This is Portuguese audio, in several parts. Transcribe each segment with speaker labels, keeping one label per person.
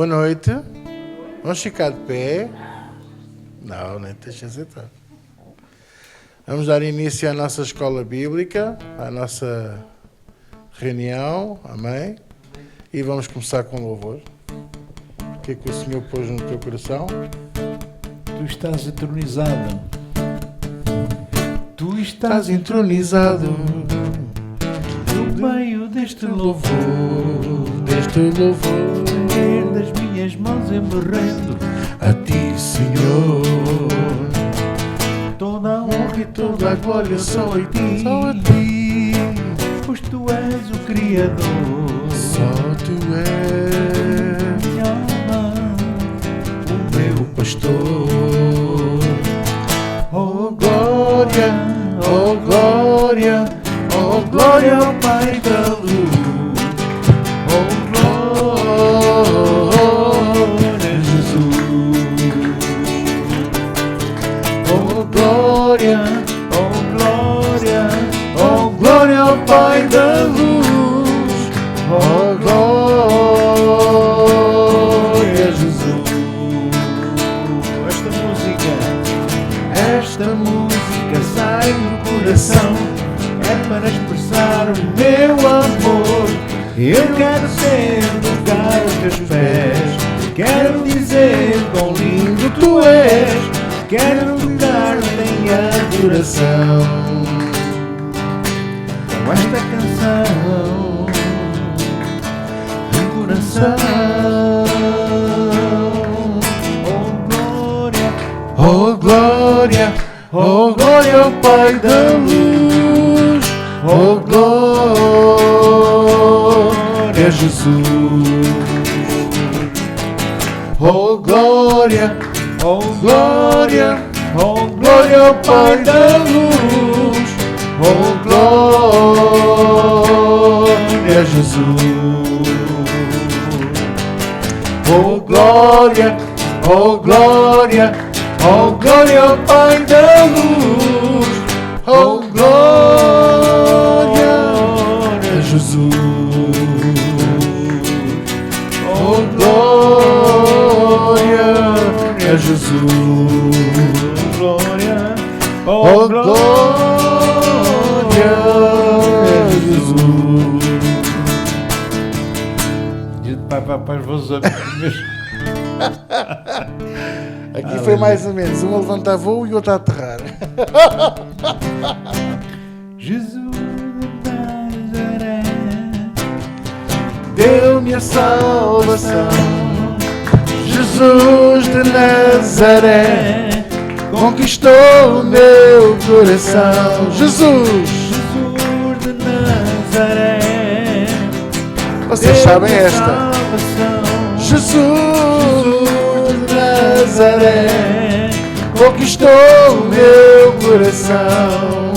Speaker 1: Boa noite. Vamos ficar de pé. Não, nem deixa sentar. Vamos dar início à nossa escola bíblica, à nossa reunião. Amém? E vamos começar com louvor. O que é que o Senhor pôs no teu coração?
Speaker 2: Tu estás entronizado. Tu
Speaker 1: Estás entronizado
Speaker 2: no meio deste louvor.
Speaker 1: Deste louvor.
Speaker 2: Erguer das minhas mãos eu me rendo
Speaker 1: A ti, Senhor.
Speaker 2: toda a honra e toda a glória só a ti.
Speaker 1: Só a ti.
Speaker 2: Pois tu és o Criador.
Speaker 1: Só tu és
Speaker 2: Minha alma,
Speaker 1: o meu pastor. Oh glória, oh glória, oh glória ao Pai da luz. Oh glória, Jesus. Oh glória, oh glória, oh glória ao Pai da luz. Oh glória, Jesus.
Speaker 2: Esta música sai do coração, é para expressar o meu amor. Eu quero ser lugar aos teus pés, quero dizer quão lindo tu és, quero tocar-te em adoração. Com esta canção no coração.
Speaker 1: Oh glória, oh glória ao Pai da luz. Oh glória, Jesus. Oh glória, oh glória, oh glória ao Pai da luz. Oh glória, Jesus. Oh glória, oh glória, oh glória ao Pai da luz. Oh glória, Jesus. Oh glória, Jesus.
Speaker 2: Glória,
Speaker 1: Oh glória, Jesus.
Speaker 2: Para os amigos.
Speaker 1: Aqui foi mais ou menos um a levantar voo e outro a aterrar.
Speaker 2: Jesus de Nazaré
Speaker 1: Deu-me a salvação. Jesus de Nazaré conquistou o meu coração. Jesus
Speaker 2: de Nazaré.
Speaker 1: Vocês sabem
Speaker 2: Deu-me a
Speaker 1: esta.
Speaker 2: salvação.
Speaker 1: Jesus de Nazaré conquistou o meu coração.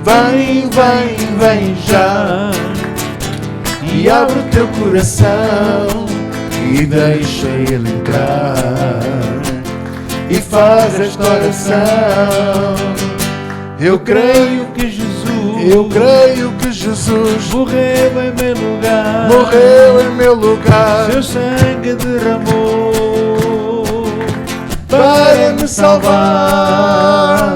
Speaker 1: Vem, vem, vem já e abre o teu coração e deixa ele entrar e faz esta oração. Eu creio que Jesus
Speaker 2: Morreu em meu lugar.
Speaker 1: morreu em meu lugar
Speaker 2: Seu sangue derramou
Speaker 1: para me salvar.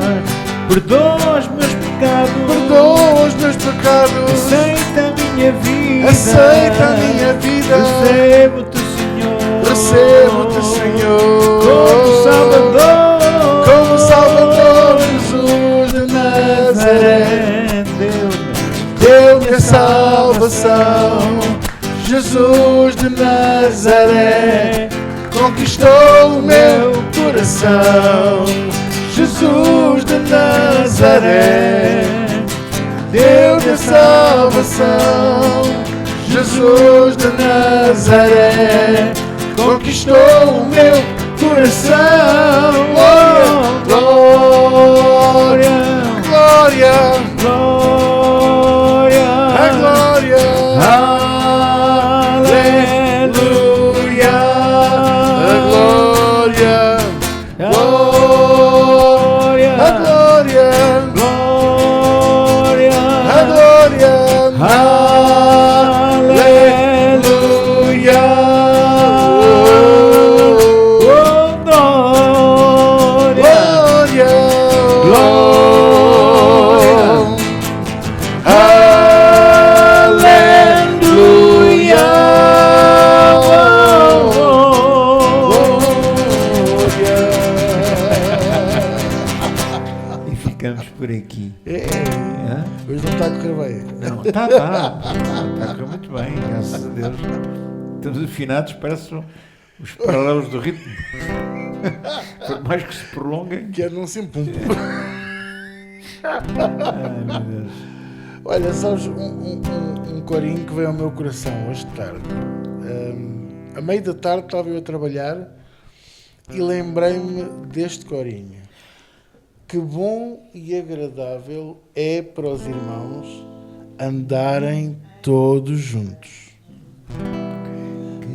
Speaker 2: Perdoa os meus pecados.
Speaker 1: Perdoa os meus pecados.
Speaker 2: Aceita a minha vida.
Speaker 1: Aceita a minha vida.
Speaker 2: Recebo-te, Senhor.
Speaker 1: Recebo-te, Senhor,
Speaker 2: Como Salvador.
Speaker 1: como Salvador. Jesus de Nazaré deu-me a salvação. Jesus de Nazaré conquistou o meu coração. Jesus de Nazaré deu-me a salvação. Jesus de Nazaré conquistou o meu coração. Glória, glória,
Speaker 2: Glória.
Speaker 1: a glória. Aleluia, a glória.
Speaker 2: Glória.
Speaker 1: A glória,
Speaker 2: Glória.
Speaker 1: a glória.
Speaker 2: Aleluia.
Speaker 1: Aleluia.
Speaker 2: ficamos por aqui.
Speaker 1: Hã? Hoje não está a correr bem.
Speaker 2: Não, está a correr muito bem, graças a Deus. Estamos afinados, parece os paralelos do ritmo. Por mais que se prolonguem.
Speaker 1: Que andam sempre um.
Speaker 2: Ai, meu Deus.
Speaker 1: Olha, sabes, um corinho que veio ao meu coração hoje de tarde. A meio da tarde estava eu a trabalhar e lembrei-me deste corinho. Que bom e agradável é para os irmãos andarem todos juntos.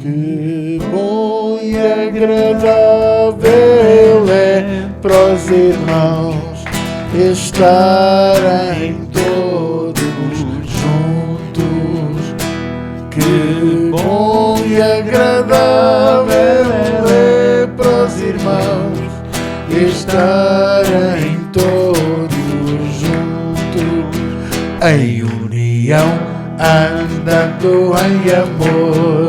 Speaker 1: Que bom e agradável é para os irmãos estarem todos juntos. Que bom e agradável é para os irmãos estarem todos juntos em união, andando em amor.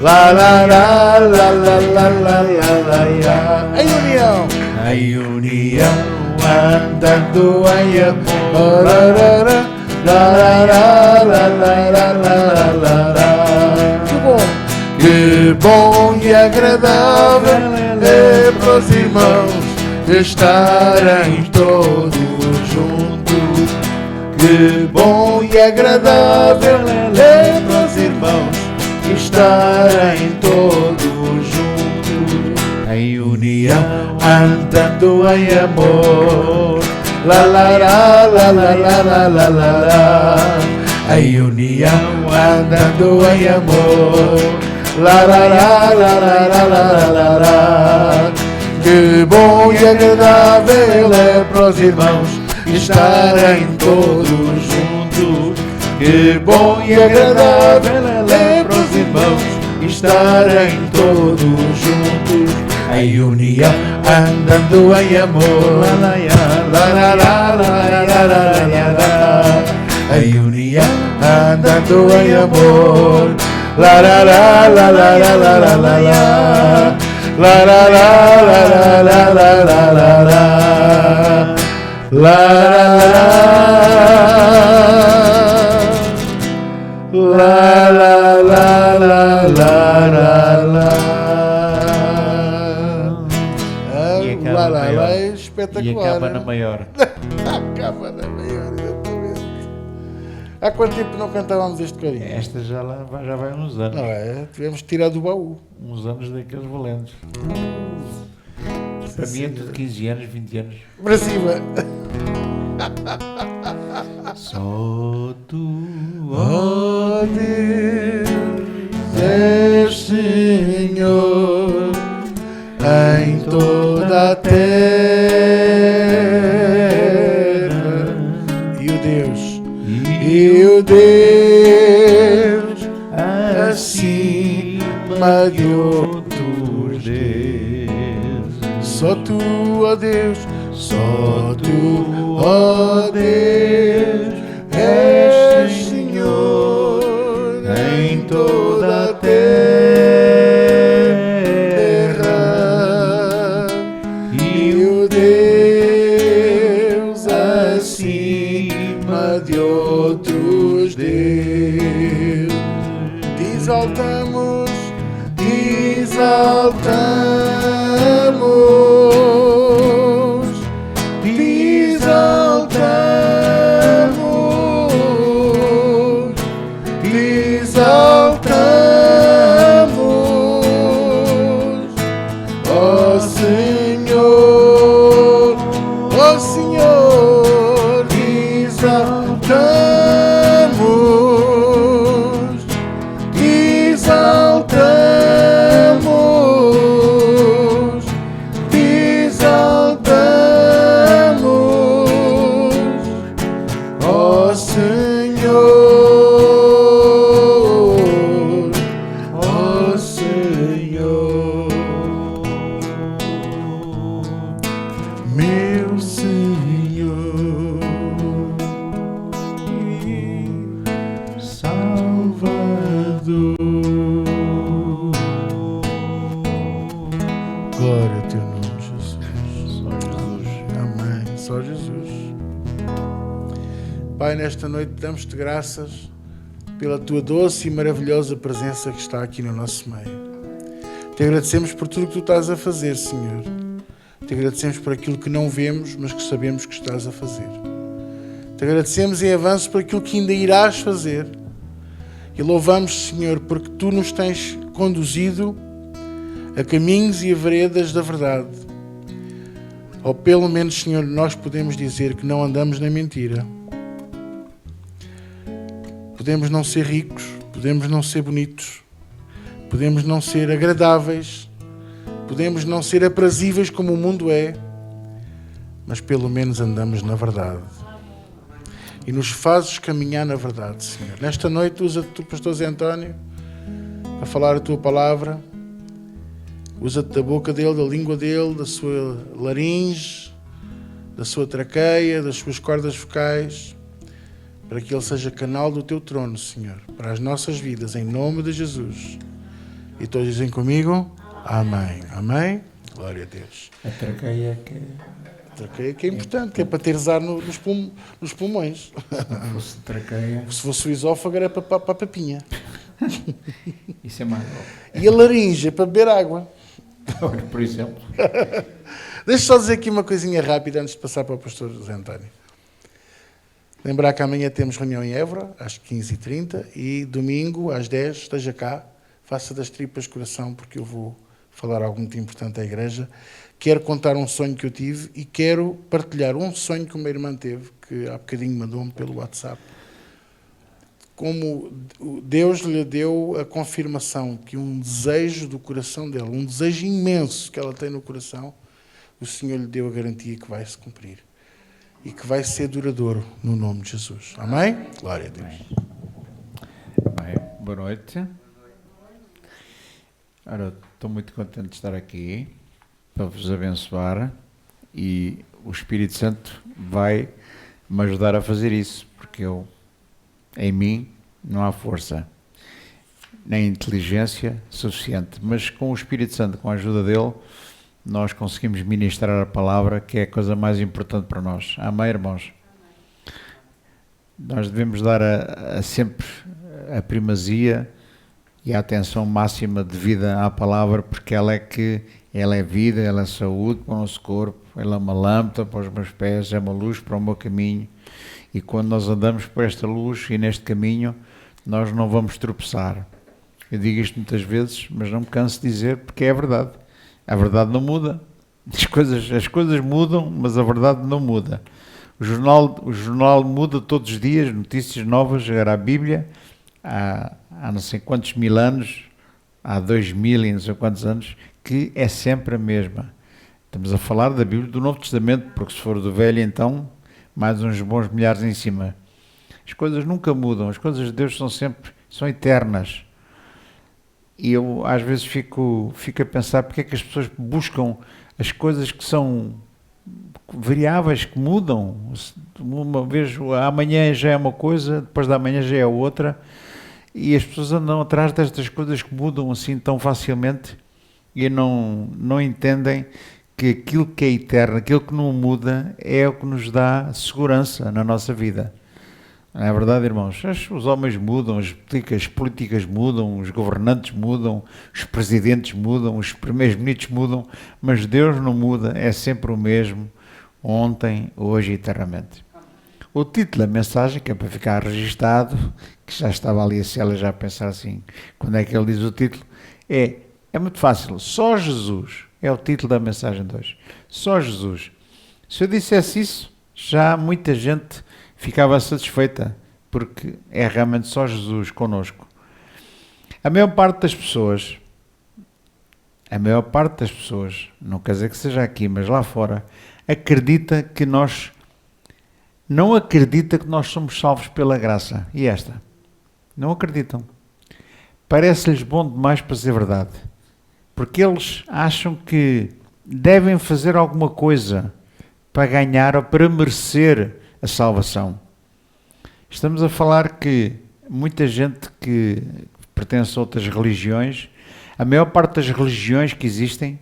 Speaker 1: La la la la la la la la la. Em união, andando em amor. La la la la la la la la. Que bom e agradável é para os irmãos estarem todos juntos. Que bom e agradável é para os irmãos estarem todos juntos em união, andando em amor. La la la la la la la la la. Em união, andando em amor. La la la la la la la la la. Que bom e agradável é para os irmãos estarem todos juntos. Que bom e agradável é para os irmãos estarem todos juntos em união, andando em amor. La la la la la la la. Em união, andando em amor. La la la la la la la la la. La la la la la la la la la. La la la la la la. Lá, lá, lá, é espetacular.
Speaker 2: E acaba na maior.
Speaker 1: Acaba na maior, exatamente. Há quanto tempo não cantávamos este corinho?
Speaker 2: Esta já vai uns anos.
Speaker 1: Não é? Tivemos que tirar do baú.
Speaker 2: Uns anos daqueles valentes. Para mim é tudo 15 anos, 20 anos.
Speaker 1: Para cima.
Speaker 2: Só tu,
Speaker 1: ó Deus, és Senhor em toda a terra. E o Deus acima de outros deuses. Só tu, ó Deus, só tu, ó Deus, és Senhor em toda a terra. E o Deus acima de outros deuses. Te exaltamos, te exaltamos, te exaltamos, te exaltamos, ó Senhor, te exaltamos, te exaltamos. Só Jesus. Pai, nesta noite damos-te graças pela tua doce e maravilhosa presença que está aqui no nosso meio. Te agradecemos por tudo que tu estás a fazer, Senhor. Te agradecemos por aquilo que não vemos, mas que sabemos que estás a fazer. Te agradecemos em avanço por aquilo que ainda irás fazer. E louvamos, Senhor, porque tu nos tens conduzido a caminhos e a veredas da verdade. Ou pelo menos, Senhor, nós podemos dizer que não andamos na mentira. Podemos não ser ricos, podemos não ser bonitos, podemos não ser agradáveis, podemos não ser aprazíveis como o mundo é, mas pelo menos andamos na verdade. E nos fazes caminhar na verdade, Senhor. Nesta noite usa-te o pastor Zé António para falar a tua palavra. Usa-te da boca dele, da língua dele, da sua laringe, da sua traqueia, das suas cordas vocais, para que ele seja canal do teu trono, Senhor, para as nossas vidas, em nome de Jesus. E todos dizem comigo, amém. Amém? Glória a Deus.
Speaker 2: A traqueia que...
Speaker 1: Traqueia que é importante, que é para teres ar nos pulmões.
Speaker 2: Se fosse traqueia...
Speaker 1: Se fosse o esófago era para a papinha.
Speaker 2: Isso é mais...
Speaker 1: E a laringe é para beber água.
Speaker 2: Por exemplo.
Speaker 1: Deixa só dizer aqui uma coisinha rápida antes de passar para o pastor José António. Lembrar que amanhã temos reunião em Évora, às 15h30, e domingo, às 10h, esteja cá, faça das tripas coração, porque eu vou falar algo muito importante à igreja. Quero contar um sonho que eu tive e quero partilhar um sonho que uma irmã teve, que há bocadinho mandou-me pelo WhatsApp. Como Deus lhe deu a confirmação que um desejo do coração dela, um desejo imenso que ela tem no coração, o Senhor lhe deu a garantia que vai se cumprir. E que vai ser duradouro no nome de Jesus. Amém? Glória a Deus.
Speaker 2: Bem, boa noite. Ora, estou muito contente de estar aqui para vos abençoar e o Espírito Santo vai me ajudar a fazer isso, porque em mim não há força, nem inteligência suficiente, mas com o Espírito Santo, com a ajuda dele, nós conseguimos ministrar a palavra, que é a coisa mais importante para nós. Amém, irmãos? Nós devemos dar sempre a primazia e a atenção máxima devida à palavra, porque ela é vida, ela é saúde para o nosso corpo, ela é uma lâmpada para os meus pés, é uma luz para o meu caminho. E quando nós andamos por esta luz e neste caminho, nós não vamos tropeçar. Eu digo isto muitas vezes, mas não me canso de dizer, porque é a verdade. A verdade não muda. As coisas mudam, mas a verdade não muda. O jornal muda todos os dias, notícias novas. Era a Bíblia, há não sei quantos mil anos, há 2000 e não sei quantos anos, que é sempre a mesma. Estamos a falar da Bíblia do Novo Testamento, porque se for do Velho, então, mais uns bons milhares em cima. As coisas nunca mudam, as coisas de Deus são eternas. E eu às vezes fico a pensar porque é que as pessoas buscam as coisas que são variáveis, que mudam. Uma vez, amanhã já é uma coisa, depois da manhã já é outra, e as pessoas andam atrás destas coisas que mudam assim tão facilmente e não entendem que aquilo que é eterno, aquilo que não muda, é o que nos dá segurança na nossa vida. Não é verdade, irmãos? Os homens mudam, as políticas mudam, os governantes mudam, os presidentes mudam, os primeiros-ministros mudam, mas Deus não muda, é sempre o mesmo, ontem, hoje e eternamente. O título da mensagem, que é para ficar registado, que já estava ali a Célia já a pensar assim, quando é que ele diz o título, é muito fácil, só Jesus, é o título da mensagem de hoje, só Jesus. Se eu dissesse isso, já muita gente ficava satisfeita, porque é realmente só Jesus connosco. A maior parte das pessoas, não quer dizer que seja aqui, mas lá fora, não acredita que nós somos salvos pela graça. E esta? Não acreditam. Parece-lhes bom demais para ser verdade. Porque eles acham que devem fazer alguma coisa para ganhar ou para merecer a salvação. Estamos a falar que muita gente que pertence a outras religiões, a maior parte das religiões que existem,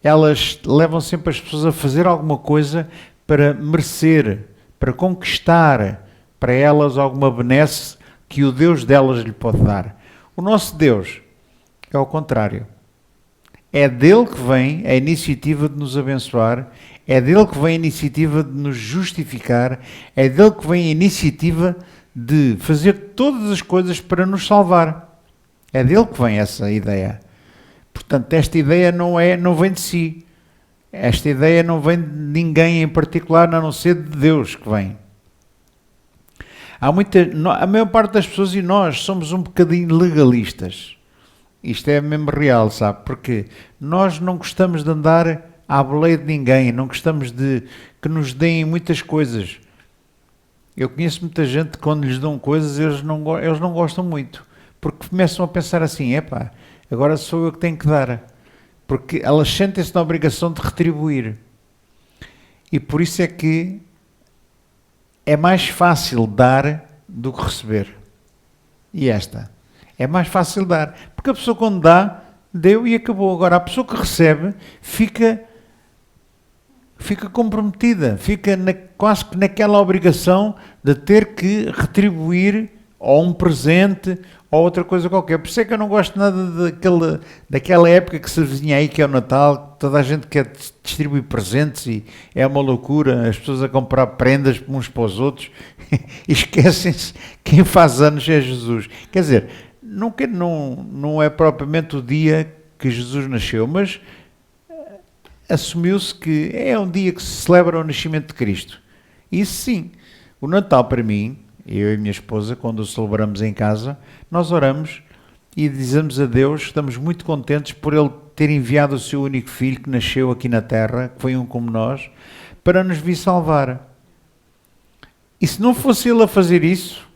Speaker 2: elas levam sempre as pessoas a fazer alguma coisa para merecer, para conquistar para elas alguma benesse que o Deus delas lhe pode dar. O nosso Deus é o contrário. É dele que vem a iniciativa de nos abençoar, é dele que vem a iniciativa de nos justificar, é dele que vem a iniciativa de fazer todas as coisas para nos salvar. É dele que vem essa ideia. Portanto, esta ideia não vem de si. Esta ideia não vem de ninguém em particular, a não ser de Deus que vem. A maior parte das pessoas e nós somos um bocadinho legalistas. Isto é mesmo real, sabe? Porque nós não gostamos de andar à boleia de ninguém, não gostamos de que nos deem muitas coisas. Eu conheço muita gente que quando lhes dão coisas eles não gostam muito, porque começam a pensar assim, epá, agora sou eu que tenho que dar, porque elas sentem-se na obrigação de retribuir. E por isso é que é mais fácil dar do que receber. E é mais fácil dar, porque a pessoa quando dá, deu e acabou. Agora a pessoa que recebe fica comprometida, fica quase que naquela obrigação de ter que retribuir ou um presente ou outra coisa qualquer. Por isso é que eu não gosto nada daquela época que se vizinha aí, que é o Natal, toda a gente quer distribuir presentes e é uma loucura, as pessoas a comprar prendas uns para os outros e esquecem-se quem faz anos é Jesus. Quer dizer, não é propriamente o dia que Jesus nasceu, mas assumiu-se que é um dia que se celebra o nascimento de Cristo. Isso sim, o Natal para mim, eu e a minha esposa, quando o celebramos em casa, nós oramos e dizemos a Deus, estamos muito contentes por Ele ter enviado o seu único filho que nasceu aqui na terra, que foi um como nós, para nos vir salvar. E se não fosse Ele a fazer isso,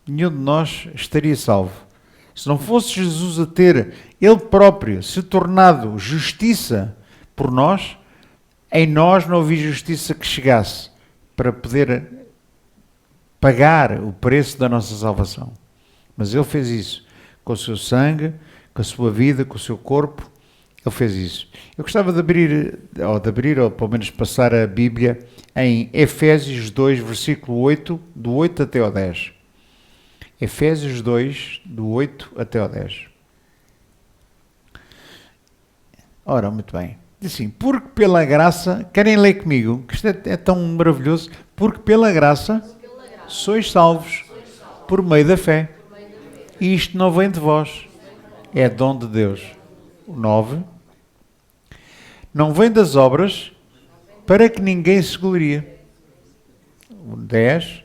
Speaker 2: nenhum de nós estaria salvo. Se não fosse Jesus a ter Ele próprio se tornado justiça por nós, em nós não havia justiça que chegasse para poder pagar o preço da nossa salvação. Mas Ele fez isso com o seu sangue, com a sua vida, com o seu corpo. Ele fez isso. Eu gostava de abrir, ou pelo menos passar a Bíblia em Efésios 2, versículo 8, do 8 até ao 10. Efésios 2, do 8 até ao 10. Ora, muito bem. Diz assim, porque pela graça, querem ler comigo, que isto é tão maravilhoso, porque pela graça sois salvos por meio da fé. E isto não vem de vós, é dom de Deus. O 9. Não vem das obras, para que ninguém se glorie. O 10.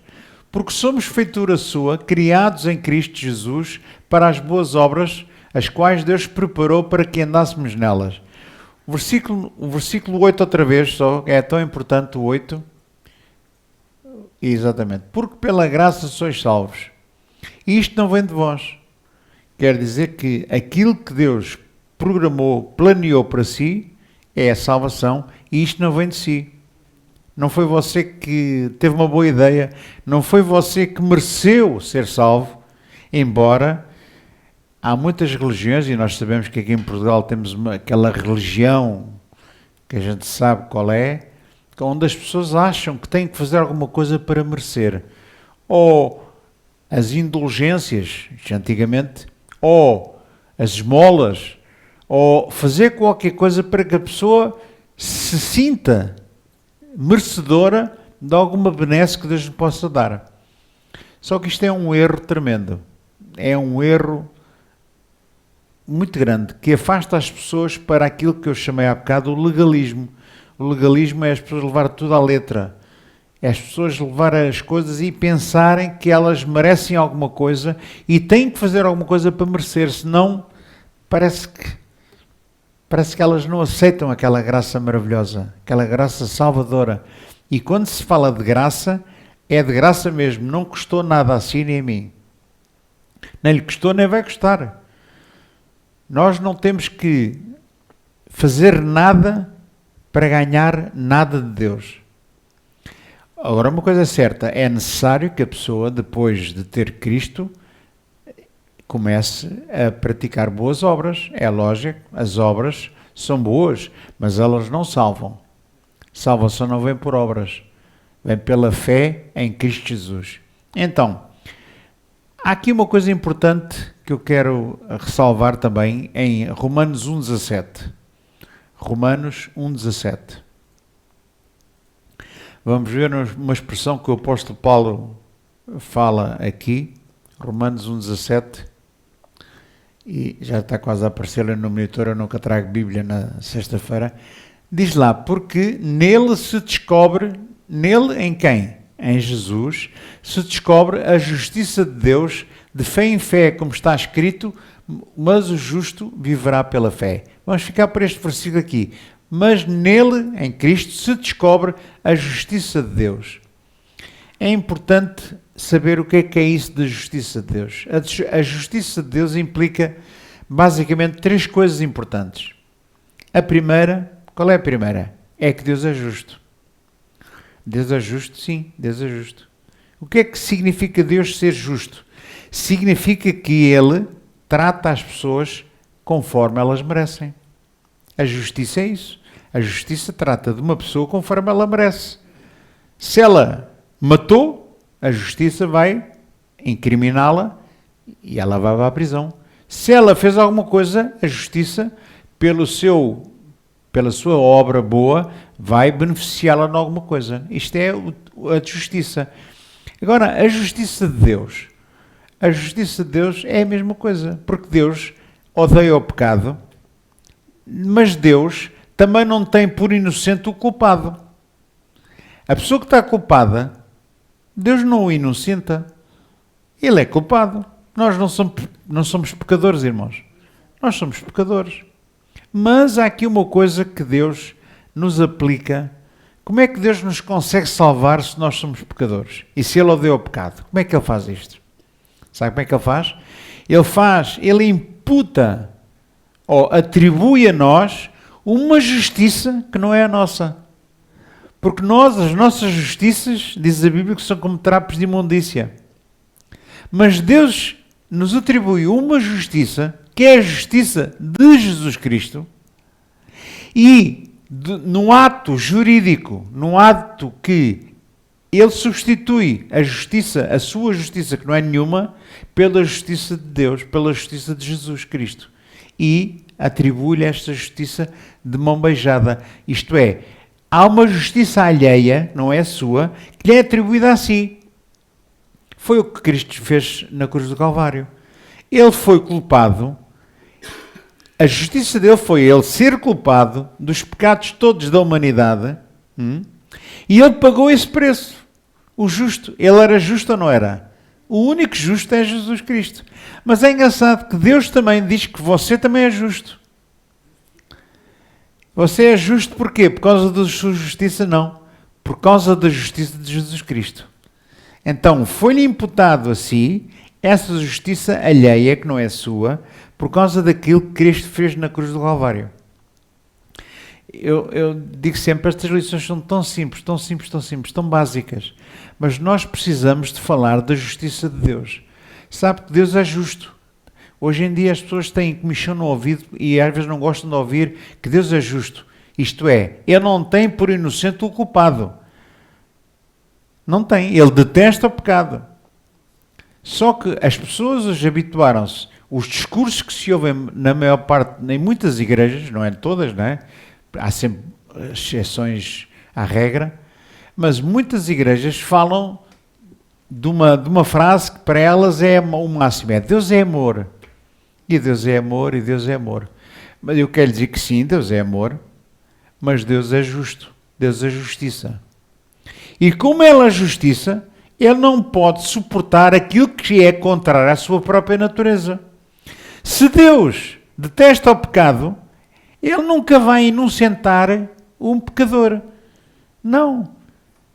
Speaker 2: Porque somos feitura sua, criados em Cristo Jesus, para as boas obras, as quais Deus preparou para que andássemos nelas. O versículo 8 outra vez, só, é tão importante o 8. Exatamente. Porque pela graça sois salvos. E isto não vem de vós. Quer dizer que aquilo que Deus programou, planeou para si, é a salvação, e isto não vem de si. Não foi você que teve uma boa ideia, não foi você que mereceu ser salvo, embora há muitas religiões, e nós sabemos que aqui em Portugal temos aquela religião que a gente sabe qual é, onde as pessoas acham que têm que fazer alguma coisa para merecer. Ou as indulgências, antigamente, ou as esmolas, ou fazer qualquer coisa para que a pessoa se sinta merecedora de alguma benesse que Deus lhe possa dar. Só que isto é um erro tremendo. É um erro muito grande, que afasta as pessoas para aquilo que eu chamei há bocado o legalismo. O legalismo é as pessoas levar tudo à letra. É as pessoas levar as coisas e pensarem que elas merecem alguma coisa e têm que fazer alguma coisa para merecer, senão parece que elas não aceitam aquela graça maravilhosa, aquela graça salvadora. E quando se fala de graça, é de graça mesmo, não custou nada a si nem a mim. Nem lhe custou, nem vai custar. Nós não temos que fazer nada para ganhar nada de Deus. Agora, uma coisa é certa, é necessário que a pessoa, depois de ter Cristo, comece a praticar boas obras. É lógico, as obras são boas, mas elas não salvam. Salvação não vem por obras, vem pela fé em Cristo Jesus. Então, há aqui uma coisa importante que eu quero ressalvar também em Romanos 1,17. Romanos 1,17. Vamos ver uma expressão que o apóstolo Paulo fala aqui, Romanos 1,17, e já está quase a aparecer no monitor, eu nunca trago Bíblia na sexta-feira. Diz lá, porque nele se descobre, nele em quem? Em Jesus, se descobre a justiça de Deus, de fé em fé, como está escrito, mas o justo viverá pela fé. Vamos ficar por este versículo aqui. Mas nele, em Cristo, se descobre a justiça de Deus. É importante saber o que é isso da justiça de Deus. A justiça de Deus implica basicamente três coisas importantes. A primeira, qual é a primeira? É que Deus é justo. Deus é justo? Sim, Deus é justo. O que é que significa Deus ser justo? Significa que Ele trata as pessoas conforme elas merecem. A justiça é isso. A justiça trata de uma pessoa conforme ela merece. Se ela matou, a justiça vai incriminá-la e ela vai para a prisão. Se ela fez alguma coisa, a justiça, pela sua obra boa, vai beneficiá-la de alguma coisa. Isto é a justiça. Agora, a justiça de Deus. A justiça de Deus é a mesma coisa, porque Deus odeia o pecado, mas Deus também não tem por inocente o culpado. A pessoa que está culpada, Deus não o inocenta. Ele é culpado. Nós não somos pecadores, irmãos. Nós somos pecadores. Mas há aqui uma coisa que Deus nos aplica. Como é que Deus nos consegue salvar se nós somos pecadores? E se Ele odeia o pecado? Como é que Ele faz isto? Sabe como é que Ele faz? Ele imputa ou atribui a nós uma justiça que não é a nossa. Porque as nossas justiças, diz a Bíblia, que são como trapos de imundícia. Mas Deus nos atribui uma justiça, que é a justiça de Jesus Cristo, e num ato jurídico, num ato que Ele substitui a sua justiça, que não é nenhuma, pela justiça de Deus, pela justiça de Jesus Cristo. E atribui-lhe esta justiça de mão beijada. Isto é, há uma justiça alheia, não é sua, que lhe é atribuída a si. Foi o que Cristo fez na cruz do Calvário. Ele foi culpado, a justiça dele foi ele ser culpado dos pecados todos da humanidade, e ele pagou esse preço. O justo, ele era justo ou não era? O único justo é Jesus Cristo. Mas é engraçado que Deus também diz que você também é justo. Você é justo porquê? Por causa da sua justiça? Não. Por causa da justiça de Jesus Cristo. Então, foi-lhe imputado a si essa justiça alheia, que não é sua, por causa daquilo que Cristo fez na cruz do Calvário. Eu digo sempre, estas lições são tão simples, tão básicas, mas nós precisamos de falar da justiça de Deus. Sabe que Deus é justo. Hoje em dia as pessoas têm comichão no ouvido e às vezes não gostam de ouvir que Deus é justo. Isto é, Ele não tem por inocente o culpado. Não tem. Ele detesta o pecado. Só que as pessoas hoje habituaram-se. Os discursos que se ouvem na maior parte, em muitas igrejas, não é todas, não é? Há sempre exceções à regra, mas muitas igrejas falam de uma frase que para elas é o máximo, é Deus é amor. E Deus é amor, e Deus é amor. Mas eu quero dizer que sim, Deus é amor, mas Deus é justo, Deus é justiça. E como Ele é justiça, Ele não pode suportar aquilo que é contrário à sua própria natureza. Se Deus detesta o pecado, Ele nunca vai inocentar um pecador. Não.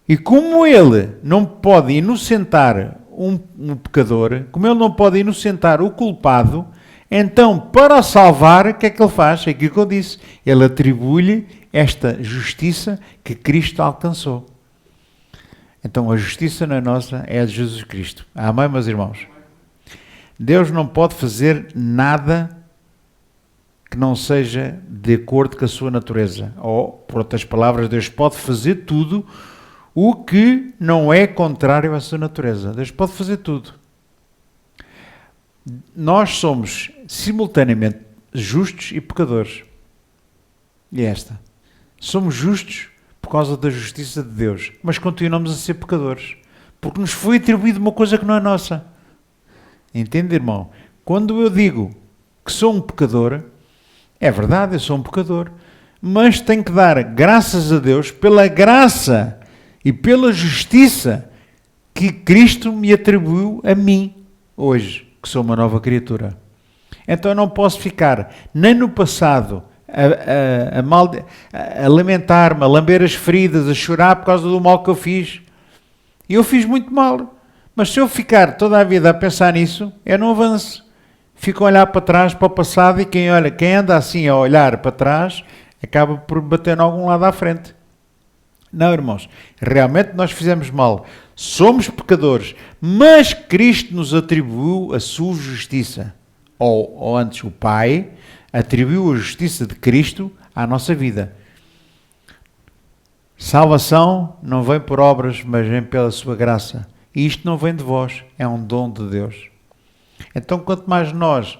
Speaker 2: E como Ele não pode inocentar um pecador, como Ele não pode inocentar o culpado, então, para o salvar, o que é que Ele faz? É aquilo que eu disse. Ele atribui-lhe esta justiça que Cristo alcançou. Então, a justiça não é nossa, é a de Jesus Cristo. Amém, meus irmãos? Deus não pode fazer nada que não seja de acordo com a sua natureza. Ou, por outras palavras, Deus pode fazer tudo o que não é contrário à sua natureza. Deus pode fazer tudo. Nós somos simultaneamente justos e pecadores. E esta. Somos justos por causa da justiça de Deus, mas continuamos a ser pecadores, porque nos foi atribuído uma coisa que não é nossa. Entende, irmão? Quando eu digo que sou um pecador, é verdade, eu sou um pecador, mas tenho que dar graças a Deus pela graça e pela justiça que Cristo me atribuiu a mim hoje, que sou uma nova criatura. Então eu não posso ficar nem no passado a lamentar-me, a lamber as feridas, a chorar por causa do mal que eu fiz. E eu fiz muito mal. Mas se eu ficar toda a vida a pensar nisso, eu não avanço. Fico a olhar para trás, para o passado, e quem anda assim a olhar para trás, acaba por bater em algum lado à frente. Não, irmãos, realmente nós fizemos mal. Somos pecadores, mas Cristo nos atribuiu a sua justiça. Ou antes, o Pai atribuiu a justiça de Cristo à nossa vida. Salvação não vem por obras, mas vem pela sua graça. E isto não vem de vós, é um dom de Deus. Então, quanto mais nós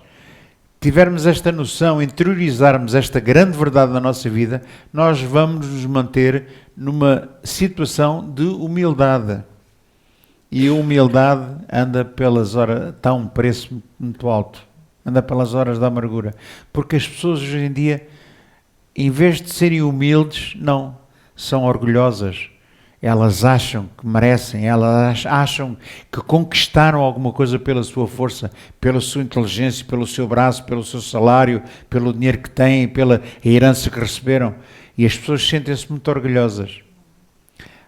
Speaker 2: tivermos esta noção, interiorizarmos esta grande verdade na nossa vida, nós vamos nos manter numa situação de humildade. E a humildade anda pelas horas, está a um preço muito alto. Anda pelas horas da amargura. Porque as pessoas hoje em dia, em vez de serem humildes, não, são orgulhosas. Elas acham que merecem, elas acham que conquistaram alguma coisa pela sua força, pela sua inteligência, pelo seu braço, pelo seu salário, pelo dinheiro que têm, pela herança que receberam. E as pessoas sentem-se muito orgulhosas.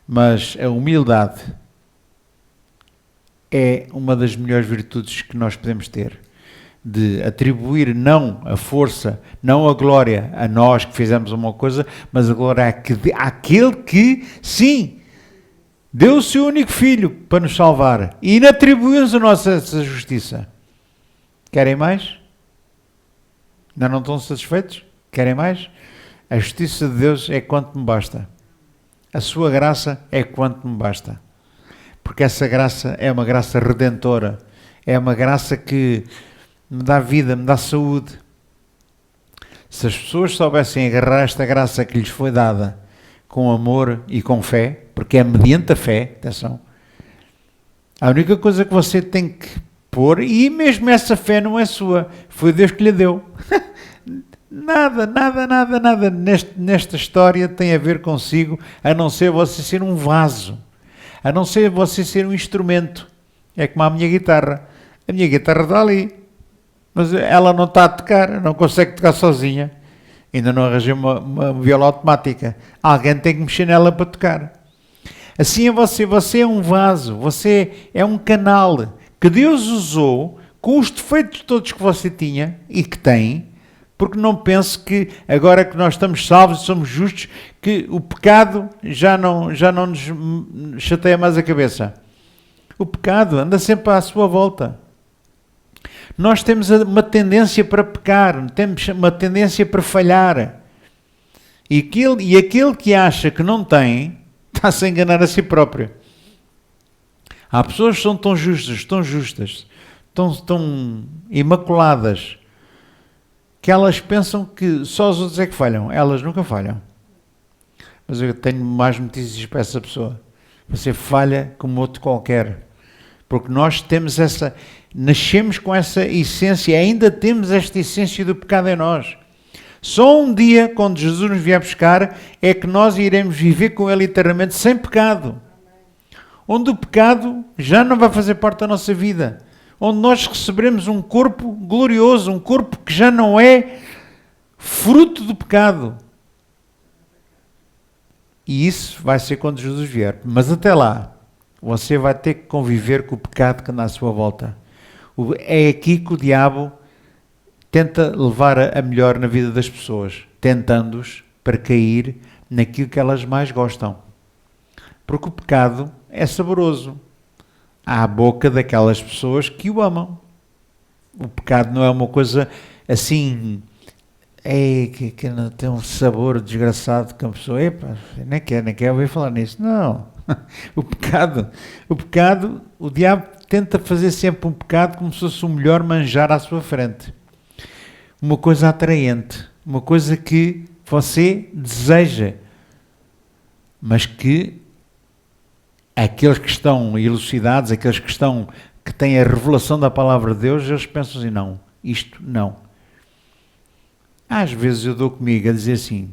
Speaker 2: Mas a humildade é uma das melhores virtudes que nós podemos ter. De atribuir não a força, não a glória a nós que fizemos uma coisa, mas a glória àquele que, sim, deu o seu único filho para nos salvar e atribuiu-nos a nossa justiça. Querem mais? Ainda não estão satisfeitos? Querem mais? A justiça de Deus é quanto me basta. A sua graça é quanto me basta. Porque essa graça é uma graça redentora. É uma graça que me dá vida, me dá saúde. Se as pessoas soubessem agarrar esta graça que lhes foi dada com amor e com fé, porque é mediante a fé, atenção, a única coisa que você tem que pôr, e mesmo essa fé não é sua, foi Deus que lhe deu. Nada nesta história tem a ver consigo, a não ser você ser um vaso, a não ser você ser um instrumento. É como a minha guitarra está ali, mas ela não está a tocar, não consegue tocar sozinha. Ainda não arranjei uma viola automática. Alguém tem que mexer nela para tocar. Assim é você é um vaso, você é um canal que Deus usou com os defeitos todos que você tinha e que tem, porque não pense que agora que nós estamos salvos e somos justos, que o pecado já não nos chateia mais a cabeça. O pecado anda sempre à sua volta. Nós temos uma tendência para pecar, temos uma tendência para falhar. E aquele que acha que não tem, está-se a enganar a si próprio. Há pessoas que são tão justas, tão imaculadas, que elas pensam que só os outros é que falham. Elas nunca falham. Mas eu tenho mais notícias para essa pessoa. Você falha como outro qualquer. Porque nós temos nascemos com essa essência, ainda temos esta essência do pecado em nós. Só um dia, quando Jesus nos vier buscar, é que nós iremos viver com Ele eternamente sem pecado. Onde o pecado já não vai fazer parte da nossa vida. Onde nós receberemos um corpo glorioso, um corpo que já não é fruto do pecado. E isso vai ser quando Jesus vier. Mas até lá, você vai ter que conviver com o pecado que anda à sua volta. É aqui que o diabo tenta levar a melhor na vida das pessoas, tentando-os para cair naquilo que elas mais gostam. Porque o pecado é saboroso à boca daquelas pessoas que o amam. O pecado não é uma coisa assim que não tem um sabor desgraçado que a pessoa, epa, nem quer ouvir falar nisso. Não. O pecado, o diabo tenta fazer sempre um pecado como se fosse o melhor manjar à sua frente. Uma coisa atraente, uma coisa que você deseja, mas que aqueles que estão elucidados, aqueles que têm a revelação da palavra de Deus, eles pensam assim, não, isto não. Às vezes eu dou comigo a dizer assim,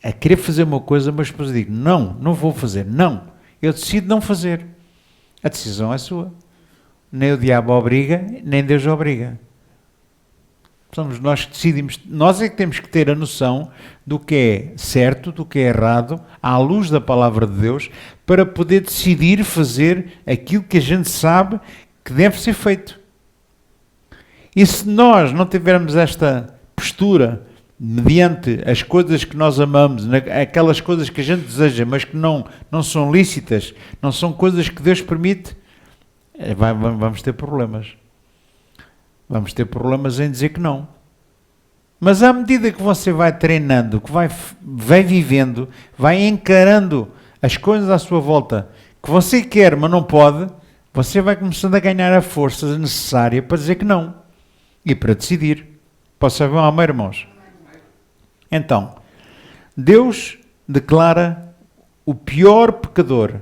Speaker 2: a querer fazer uma coisa, mas depois eu digo, não vou fazer, não. Eu decido não fazer. A decisão é sua. Nem o diabo obriga, nem Deus obriga. Somos nós que decidimos. Nós é que temos que ter a noção do que é certo, do que é errado, à luz da palavra de Deus, para poder decidir fazer aquilo que a gente sabe que deve ser feito. E se nós não tivermos esta postura mediante as coisas que nós amamos, aquelas coisas que a gente deseja, mas que não são lícitas, não são coisas que Deus permite, vamos ter problemas. Vamos ter problemas em dizer que não. Mas à medida que você vai treinando, que vai vivendo, vai encarando as coisas à sua volta, que você quer, mas não pode, você vai começando a ganhar a força necessária para dizer que não. E para decidir. Posso saber, amém, irmãos? Então, Deus declara o pior pecador,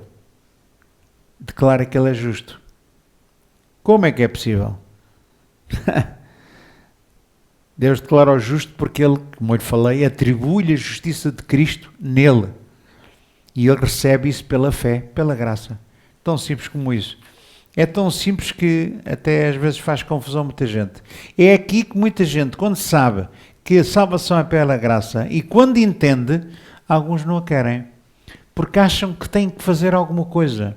Speaker 2: declara que ele é justo. Como é que é possível? Deus declara o justo porque ele, como eu lhe falei, atribui-lhe a justiça de Cristo nele. E ele recebe isso pela fé, pela graça. Tão simples como isso. É tão simples que até às vezes faz confusão a muita gente. É aqui que muita gente, quando sabe que a salvação é pela graça e quando entende, alguns não a querem. Porque acham que têm que fazer alguma coisa.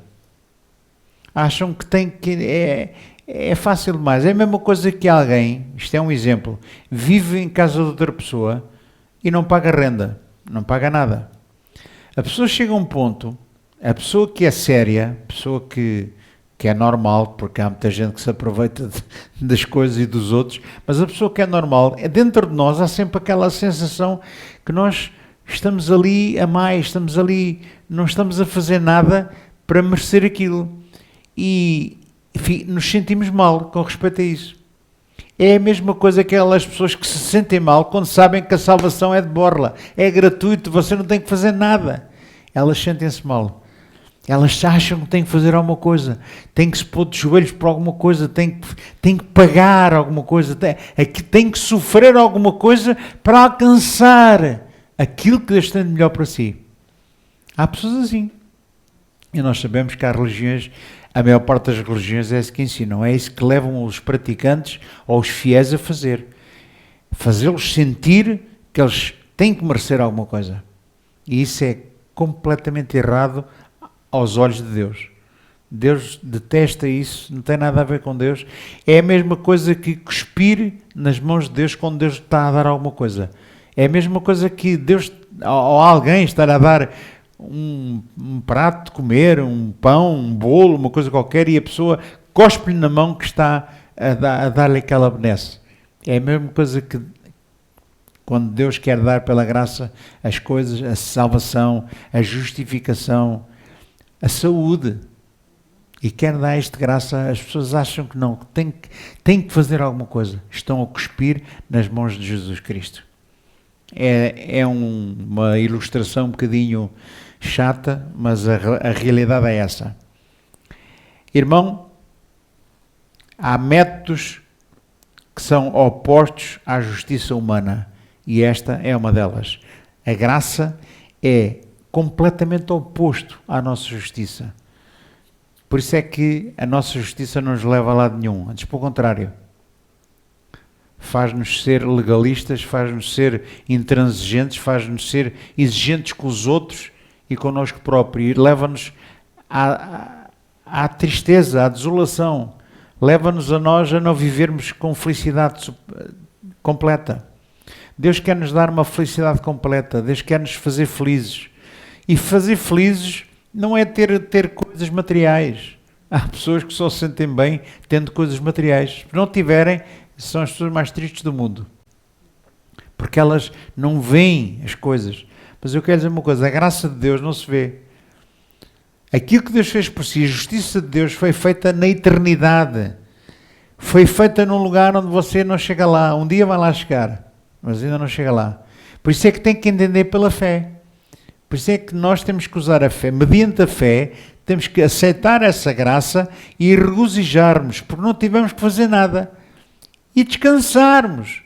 Speaker 2: Acham que têm que... É fácil demais. É a mesma coisa que alguém, isto é um exemplo, vive em casa de outra pessoa e não paga renda, não paga nada. A pessoa chega a um ponto, a pessoa que é séria, a pessoa que é normal, porque há muita gente que se aproveita das coisas e dos outros, mas a pessoa que é normal, dentro de nós há sempre aquela sensação que nós estamos ali a mais, estamos ali, não estamos a fazer nada para merecer aquilo. E nos sentimos mal com respeito a isso. É a mesma coisa que aquelas pessoas que se sentem mal quando sabem que a salvação é de borla, é gratuito, você não tem que fazer nada. Elas sentem-se mal. Elas acham que têm que fazer alguma coisa, têm que se pôr de joelhos por alguma coisa, têm que pagar alguma coisa, têm que sofrer alguma coisa para alcançar aquilo que Deus tem de melhor para si. Há pessoas assim. E nós sabemos que há religiões, a maior parte das religiões é isso que ensinam, é isso que levam os praticantes ou os fiéis a fazer. Fazê-los sentir que eles têm que merecer alguma coisa. E isso é completamente errado aos olhos de Deus. Deus detesta isso, não tem nada a ver com Deus. É a mesma coisa que cuspir nas mãos de Deus quando Deus está a dar alguma coisa. É a mesma coisa que Deus, ou alguém estar a dar um prato de comer, um pão, um bolo, uma coisa qualquer, e a pessoa cospe-lhe na mão que está a dar-lhe aquela benesse. É a mesma coisa que quando Deus quer dar pela graça as coisas, a salvação, a justificação, a saúde, e quer dar isto de graça, as pessoas acham que não, que têm que fazer alguma coisa. Estão a cuspir nas mãos de Jesus Cristo. É uma ilustração um bocadinho chata, mas a realidade é essa. Irmão, há métodos que são opostos à justiça humana, e esta é uma delas. A graça é completamente oposto à nossa justiça. Por isso é que a nossa justiça não nos leva a lado nenhum, antes pelo contrário. Faz-nos ser legalistas, faz-nos ser intransigentes, faz-nos ser exigentes com os outros e connosco próprios, e leva-nos à tristeza, à desolação, leva-nos a nós a não vivermos com felicidade completa. Deus quer nos dar uma felicidade completa, Deus quer nos fazer felizes. E fazer felizes não é ter coisas materiais. Há pessoas que só se sentem bem tendo coisas materiais. Se não tiverem, são as pessoas mais tristes do mundo. porque elas não veem as coisas. Mas eu quero dizer uma coisa, a graça de Deus não se vê. Aquilo que Deus fez por si, a justiça de Deus foi feita na eternidade. Foi feita num lugar onde você não chega lá. Um dia vai lá chegar, mas ainda não chega lá. Por isso é que tem que entender pela fé. Por isso é que nós temos que usar a fé. Mediante a fé, temos que aceitar essa graça e regozijarmos, porque não tivemos que fazer nada. E descansarmos.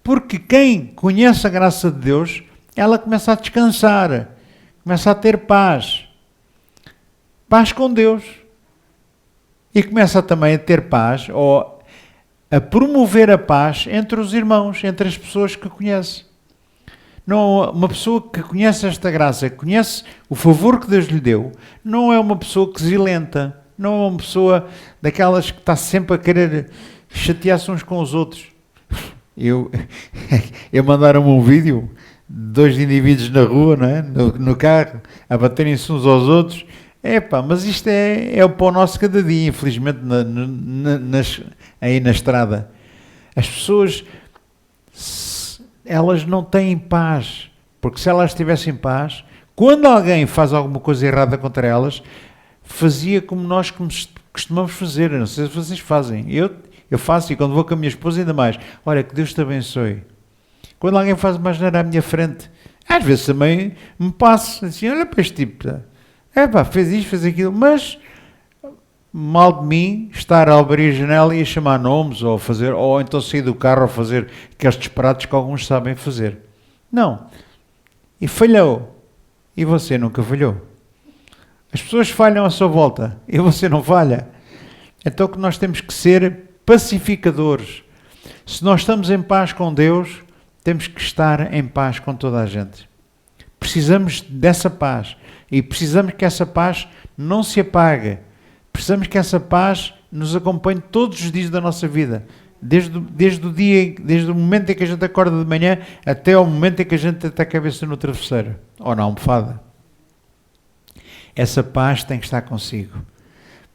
Speaker 2: Porque quem conhece a graça de Deus, ela começa a descansar, começa a ter paz. Paz com Deus. E começa também a ter paz, ou a promover a paz entre os irmãos, entre as pessoas que conhece. Não, uma pessoa que conhece esta graça, que conhece o favor que Deus lhe deu, não é uma pessoa quesilenta, não é uma pessoa daquelas que está sempre a querer chatear-se uns com os outros. Eu mandaram-me um vídeo de 2 indivíduos na rua, não é? no carro, a baterem-se uns aos outros. Mas isto é o pão nosso cada dia, infelizmente, aí na estrada. As pessoas, elas não têm paz, porque se elas tivessem paz, quando alguém faz alguma coisa errada contra elas, fazia como nós costumamos fazer. Eu não sei se vocês fazem. Eu faço, e quando vou com a minha esposa ainda mais. Olha, que Deus te abençoe. Quando alguém faz uma asneira à minha frente, às vezes também me passo, assim, olha para este tipo, fez isto, fez aquilo, mas mal de mim estar a abrir a janela e a chamar nomes, ou então sair do carro a fazer aqueles disparates que alguns sabem fazer. Não. E falhou. E você nunca falhou. As pessoas falham à sua volta e você não falha. Então que nós temos que ser pacificadores. Se nós estamos em paz com Deus, temos que estar em paz com toda a gente. Precisamos dessa paz. E precisamos que essa paz não se apague. Precisamos que essa paz nos acompanhe todos os dias da nossa vida. Desde o momento em que a gente acorda de manhã até ao momento em que a gente deita a cabeça no travesseiro. Ou na almofada. Essa paz tem que estar consigo.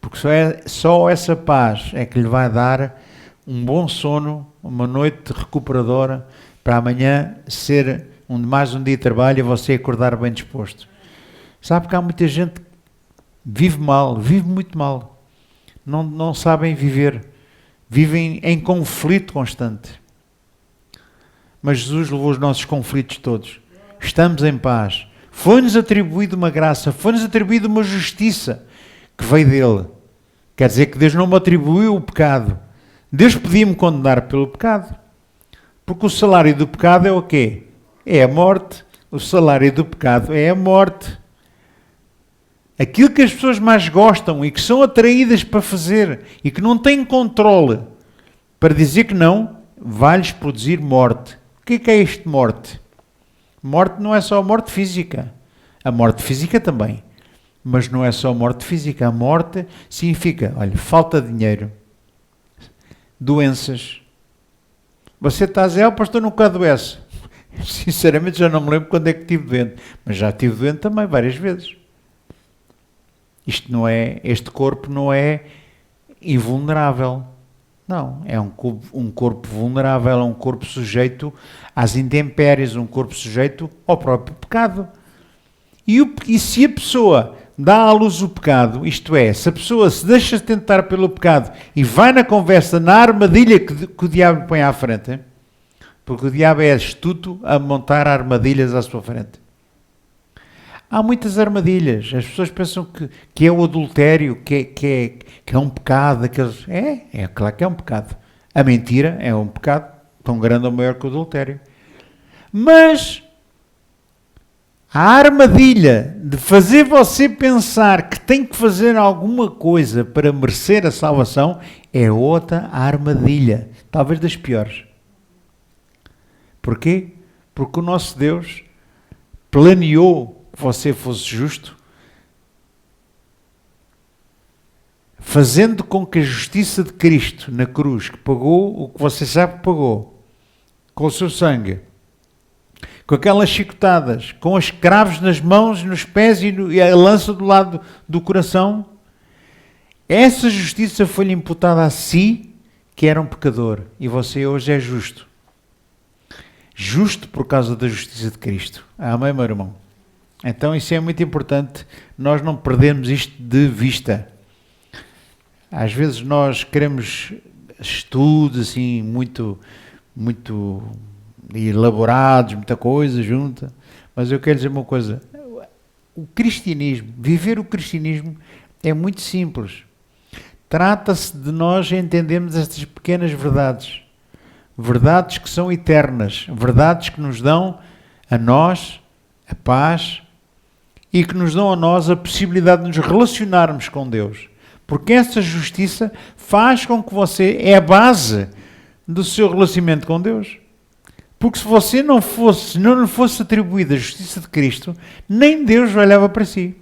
Speaker 2: Porque só essa paz é que lhe vai dar um bom sono, uma noite recuperadora, para amanhã ser mais um dia de trabalho e você acordar bem disposto. Sabe que há muita gente que vive mal, vive muito mal. Não sabem viver. Vivem em conflito constante. Mas Jesus levou os nossos conflitos todos. Estamos em paz. Foi-nos atribuída uma graça, foi-nos atribuída uma justiça que veio dele. Quer dizer que Deus não me atribuiu o pecado. Deus podia-me condenar pelo pecado. Porque o salário do pecado é o quê? É a morte. O salário do pecado é a morte. Aquilo que as pessoas mais gostam e que são atraídas para fazer e que não têm controle para dizer que não, vai-lhes produzir morte. O que é isto de morte? Morte não é só a morte física. A morte física também. Mas não é só a morte física. A morte significa, falta de dinheiro, doenças. Você está a dizer, o pastor nunca adoece. Sinceramente já não me lembro quando é que estive doente. Mas já estive doente também várias vezes. Este corpo não é invulnerável. Não, é um corpo vulnerável, é um corpo sujeito às intempéries, um corpo sujeito ao próprio pecado. E se a pessoa dá à luz o pecado, isto é, se a pessoa se deixa tentar pelo pecado e vai na conversa, na armadilha que o diabo põe à frente, porque o diabo é astuto a montar armadilhas à sua frente. Há muitas armadilhas. As pessoas pensam que é o adultério, que é um pecado. É claro que é um pecado. A mentira é um pecado tão grande ou maior que o adultério. Mas a armadilha de fazer você pensar que tem que fazer alguma coisa para merecer a salvação é outra armadilha. Talvez das piores. Porquê? Porque o nosso Deus planeou que você fosse justo, fazendo com que a justiça de Cristo na cruz, que pagou o que você sabe que pagou, com o seu sangue, com aquelas chicotadas, com os cravos nas mãos, nos pés e a lança do lado do coração, essa justiça foi-lhe imputada a si, que era um pecador, e você hoje é justo. justo por causa da justiça de Cristo. Amém, meu irmão? Então isso é muito importante, nós não perdermos isto de vista. Às vezes nós queremos estudos assim muito elaborados, muita coisa junta, mas eu quero dizer uma coisa, o cristianismo, viver o cristianismo é muito simples. Trata-se de nós entendermos estas pequenas verdades, verdades que são eternas, verdades que nos dão a nós a paz e que nos dão a nós a possibilidade de nos relacionarmos com Deus. Porque essa justiça faz com que você é a base do seu relacionamento com Deus. Porque se você não lhe fosse atribuída a justiça de Cristo, nem Deus olhava para si.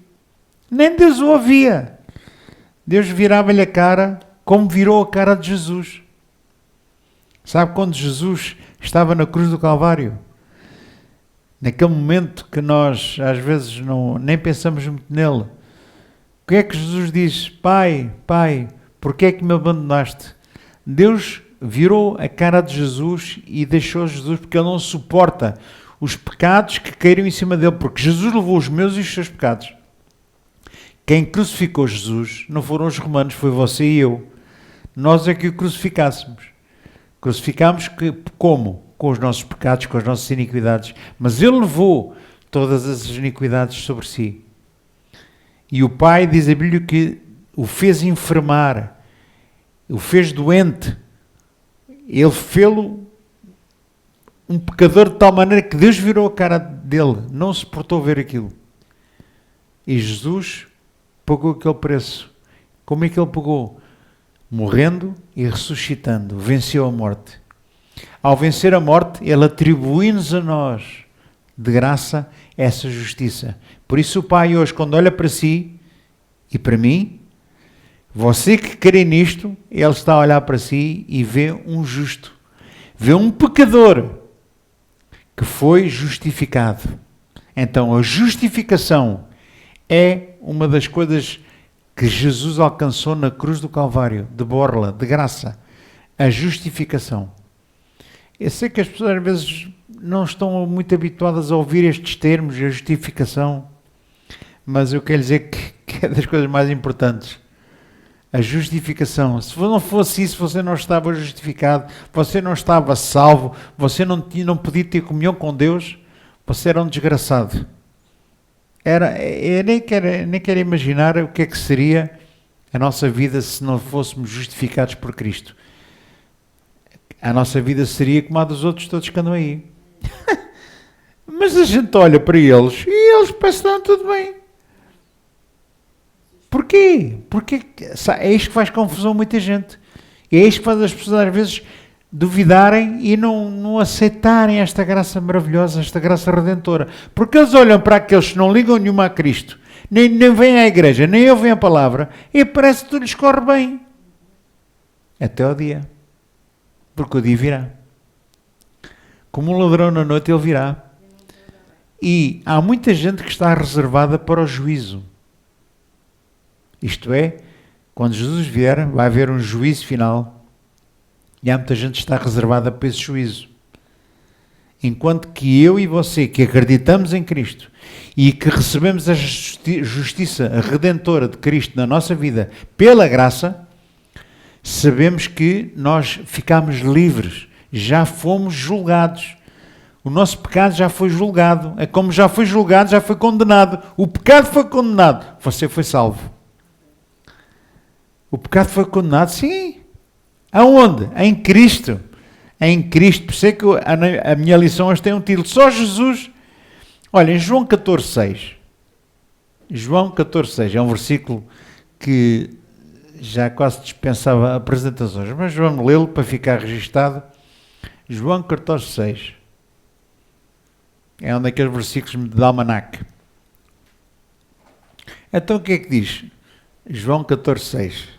Speaker 2: Nem Deus o ouvia. Deus virava-lhe a cara como virou a cara de Jesus. Sabe quando Jesus estava na cruz do Calvário? Naquele momento que nós às vezes nem pensamos muito nele. O que é que Jesus diz? Pai, porquê é que me abandonaste? Deus virou a cara de Jesus e deixou Jesus porque ele não suporta os pecados que caíram em cima dele, porque Jesus levou os meus e os seus pecados. Quem crucificou Jesus não foram os romanos, foi você e eu. Nós é que o crucificássemos. Crucificámos como? Com os nossos pecados, com as nossas iniquidades. Mas ele levou todas as iniquidades sobre si. E o Pai, diz a Bíblia, que o fez enfermar, o fez doente. Ele fê-lo um pecador de tal maneira que Deus virou a cara dele, não suportou ver aquilo. E Jesus pagou aquele preço. Como é que ele pagou? Morrendo e ressuscitando, venceu a morte. Ao vencer a morte, ele atribui-nos a nós, de graça, essa justiça. Por isso o Pai hoje, quando olha para si e para mim, você que crê nisto, ele está a olhar para si e vê um justo, vê um pecador que foi justificado. Então a justificação é uma das coisas que Jesus alcançou na cruz do Calvário, de borla, de graça, a justificação. Eu sei que as pessoas às vezes não estão muito habituadas a ouvir estes termos, a justificação, mas eu quero dizer que é das coisas mais importantes. A justificação. Se não fosse isso, você não estava justificado, você não estava salvo, você não podia ter comunhão com Deus, você era um desgraçado. Eu nem quero imaginar o que é que seria a nossa vida se não fôssemos justificados por Cristo. A nossa vida seria como a dos outros todos que andam aí. Mas a gente olha para eles e eles parecem que estão tudo bem. Porquê? Porque é isto que faz confusão a muita gente. É isto que faz as pessoas às vezes duvidarem e não aceitarem esta graça maravilhosa, esta graça redentora. Porque eles olham para aqueles que não ligam nenhuma a Cristo, nem vêm à igreja, nem ouvem a palavra, e parece que tudo lhes corre bem. Até ao dia. Porque o dia virá. Como um ladrão na noite, ele virá. E há muita gente que está reservada para o juízo. Isto é, quando Jesus vier, vai haver um juízo final. E há muita gente que está reservada para esse juízo. Enquanto que eu e você, que acreditamos em Cristo e que recebemos a justiça redentora de Cristo na nossa vida pela graça, sabemos que nós ficamos livres, já fomos julgados. O nosso pecado já foi julgado. É como já foi julgado, já foi condenado. O pecado foi condenado, você foi salvo. O pecado foi condenado, sim. Aonde? Em Cristo. Em Cristo. Por isso é que a minha lição hoje tem um título. Só Jesus. Olha, em João 14,6. João 14,6 é um versículo que já quase dispensava apresentações, mas vamos lê-lo para ficar registado. João 14,6. É um daqueles versículos de almanaque. Então o que é que diz? João 14,6.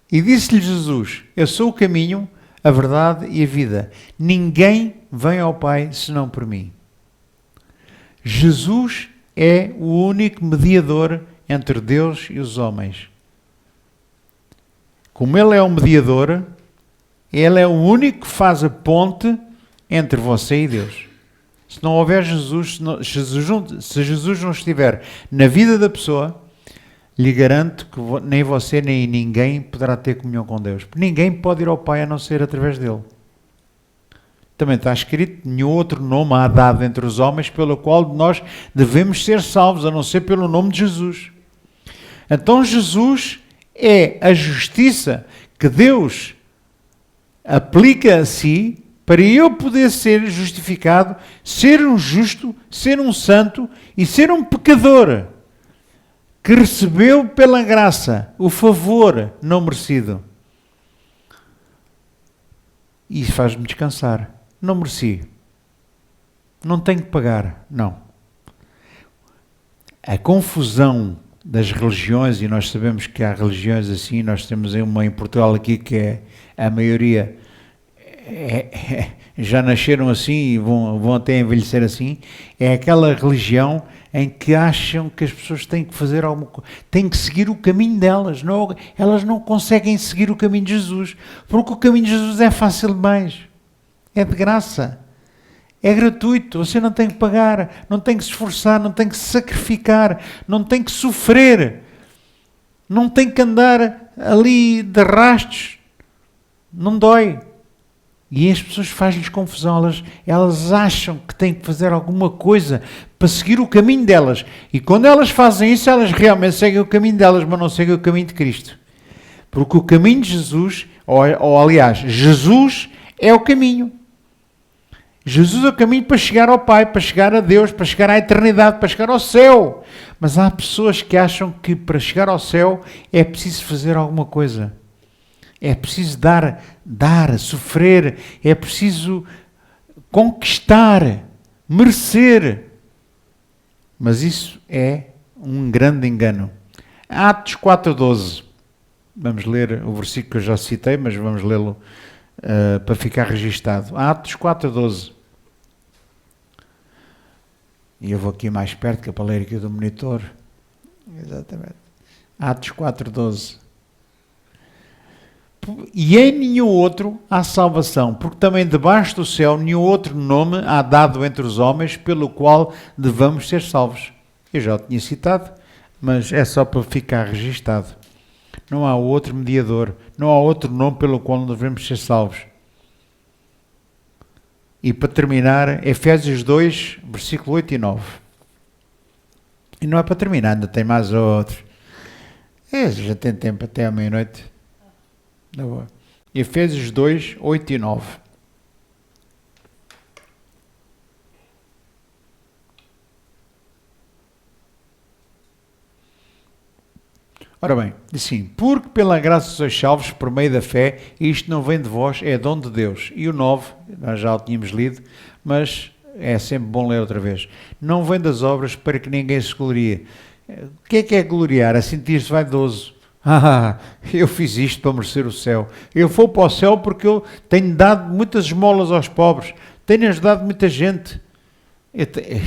Speaker 2: E disse-lhe Jesus: eu sou o caminho, a verdade e a vida. Ninguém vem ao Pai senão por mim. Jesus é o único mediador entre Deus e os homens. Como Ele é o mediador, Ele é o único que faz a ponte entre você e Deus. Se não houver Jesus, se Jesus não estiver na vida da pessoa, lhe garanto que nem você nem ninguém poderá ter comunhão com Deus. Porque ninguém pode ir ao Pai a não ser através dele. Também está escrito, nenhum outro nome há dado entre os homens pelo qual nós devemos ser salvos, a não ser pelo nome de Jesus. Então Jesus é a justiça que Deus aplica a si para eu poder ser justificado, ser um justo, ser um santo e ser um pecador que recebeu pela graça o favor não merecido. E isso faz-me descansar. Não mereci. Não tenho que pagar. Não. A confusão das religiões, e nós sabemos que há religiões assim, nós temos uma em Portugal aqui que é a maioria já nasceram assim e vão até envelhecer assim, é aquela religião em que acham que as pessoas têm que fazer alguma coisa, têm que seguir o caminho delas, não, elas não conseguem seguir o caminho de Jesus, porque o caminho de Jesus é fácil demais, é de graça, é gratuito, você não tem que pagar, não tem que se esforçar, não tem que se sacrificar, não tem que sofrer, não tem que andar ali de rastos, não dói. E as pessoas fazem-lhes confusão, elas acham que têm que fazer alguma coisa para seguir o caminho delas. E quando elas fazem isso, elas realmente seguem o caminho delas, mas não seguem o caminho de Cristo. Porque o caminho de Jesus, ou aliás, Jesus é o caminho. Jesus é o caminho para chegar ao Pai, para chegar a Deus, para chegar à eternidade, para chegar ao céu. Mas há pessoas que acham que para chegar ao céu é preciso fazer alguma coisa. É preciso dar, sofrer, é preciso conquistar, merecer. Mas isso é um grande engano. Atos 4:12. Vamos ler o versículo que eu já citei, mas vamos lê-lo para ficar registado. Atos 4:12. E eu vou aqui mais perto, que é para ler aqui do monitor. Exatamente. Atos 4:12. E em nenhum outro há salvação, porque também debaixo do céu nenhum outro nome há dado entre os homens pelo qual devamos ser salvos. Eu já o tinha citado, mas é só para ficar registado. Não há outro mediador, não há outro nome pelo qual devemos ser salvos. E para terminar, Efésios 2, versículo 8 e 9. E não é para terminar, ainda tem mais outro. Já tem tempo até à meia-noite. Efésios 2, 8 e 9. Ora bem, diz assim, porque pela graça sois salvos por meio da fé, e isto não vem de vós, é dom de Deus. E o 9, nós já o tínhamos lido, mas é sempre bom ler outra vez. Não vem das obras para que ninguém se glorie. O que é gloriar? É sentir-se vaidoso. Eu fiz isto para merecer o céu. Eu vou para o céu porque eu tenho dado muitas esmolas aos pobres. Tenho ajudado muita gente.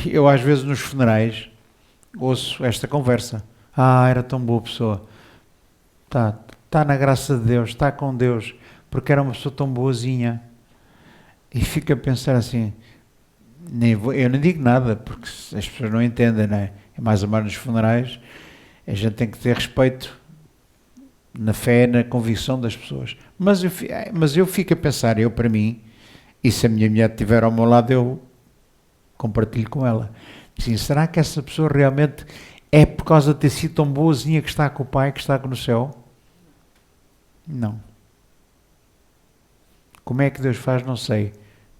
Speaker 2: Eu às vezes nos funerais ouço esta conversa. Era tão boa pessoa. Está na graça de Deus, está com Deus, porque era uma pessoa tão boazinha. E fico a pensar assim, eu não digo nada, porque as pessoas não entendem, não é? É mais ou menos nos funerais, a gente tem que ter respeito na fé, na convicção das pessoas. Mas eu fico a pensar, para mim, e se a minha mulher estiver ao meu lado, eu compartilho com ela. Assim, será que essa pessoa realmente é por causa de ter sido tão boazinha que está com o Pai, que está no céu? Não. Como é que Deus faz? Não sei.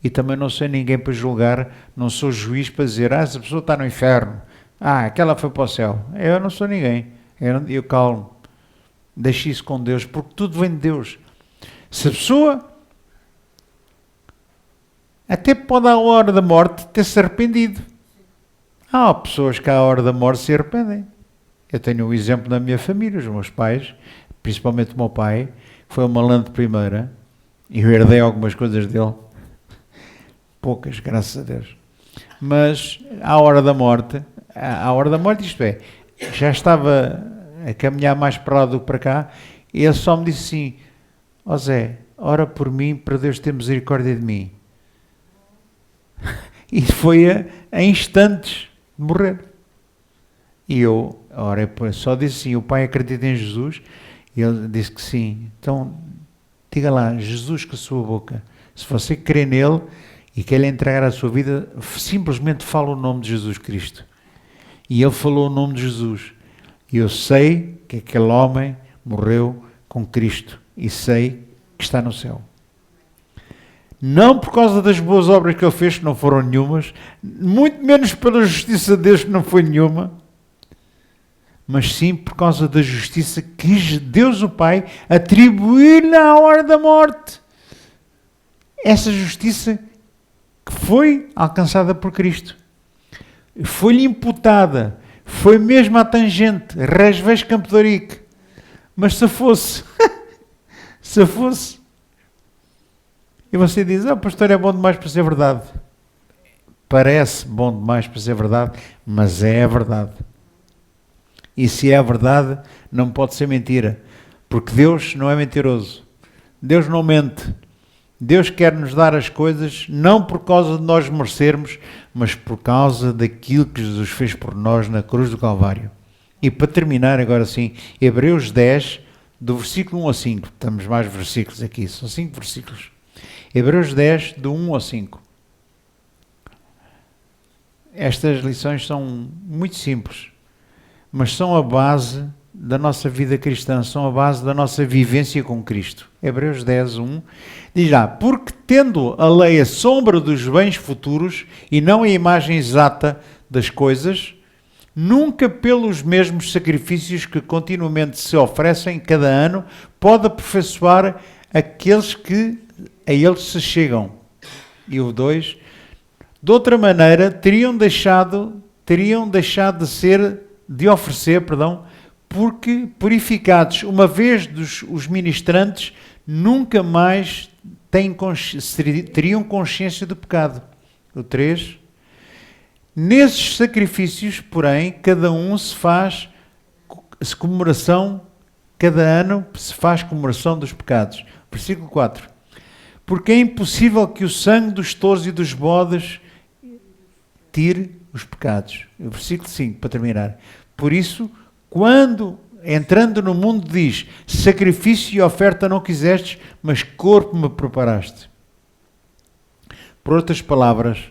Speaker 2: E também não sou ninguém para julgar, não sou juiz para dizer, essa pessoa está no inferno, aquela foi para o céu. Eu não sou ninguém. Eu calmo. Deixe isso com Deus, porque tudo vem de Deus. Se a pessoa até pode à hora da morte ter-se arrependido. Há pessoas que à hora da morte se arrependem. Eu tenho um exemplo na minha família, os meus pais, principalmente o meu pai, que foi um malandro de primeira, e eu herdei algumas coisas dele. Poucas, graças a Deus. Mas à hora da morte, isto é, já estava a caminhar mais para lá do que para cá, e ele só me disse assim, Zé, ora por mim, para Deus ter misericórdia de mim. E foi a instantes de morrer. E eu, só disse assim, o pai acredita em Jesus? E ele disse que sim. Então, diga lá, Jesus com a sua boca. Se você crê nele e quer lhe entregar a sua vida, simplesmente fala o nome de Jesus Cristo. E ele falou o nome de Jesus. E eu sei que aquele homem morreu com Cristo. E sei que está no céu. Não por causa das boas obras que ele fez, que não foram nenhumas, muito menos pela justiça de Deus, que não foi nenhuma, mas sim por causa da justiça que Deus o Pai atribuiu-lhe à hora da morte. Essa justiça que foi alcançada por Cristo. Foi-lhe imputada. Foi mesmo à tangente. Res veis campo de Ourique. Mas se fosse... se fosse... E você diz, pastor, é bom demais para ser verdade. Parece bom demais para ser verdade, mas é a verdade. E se é a verdade, não pode ser mentira. Porque Deus não é mentiroso. Deus não mente. Deus quer nos dar as coisas não por causa de nós merecermos, mas por causa daquilo que Jesus fez por nós na cruz do Calvário. E para terminar agora sim, Hebreus 10, do versículo 1 ao 5. Estamos mais versículos aqui, são 5 versículos. Hebreus 10, do 1 ao 5. Estas lições são muito simples, mas são a base da nossa vida cristã, são a base da nossa vivência com Cristo. Hebreus 10, 1, diz lá, porque tendo a lei a sombra dos bens futuros e não a imagem exata das coisas, nunca pelos mesmos sacrifícios que continuamente se oferecem cada ano, pode aperfeiçoar aqueles que a eles se chegam. E o 2, de outra maneira, teriam deixado de oferecer, porque purificados uma vez os ministrantes, nunca mais teriam consciência do pecado. O 3, nesses sacrifícios, porém, cada ano se faz comemoração dos pecados. Versículo 4. Porque é impossível que o sangue dos touros e dos bodes tire os pecados. O versículo 5, para terminar. Por isso, quando, entrando no mundo, diz, sacrifício e oferta não quisestes, mas corpo me preparaste. Por outras palavras,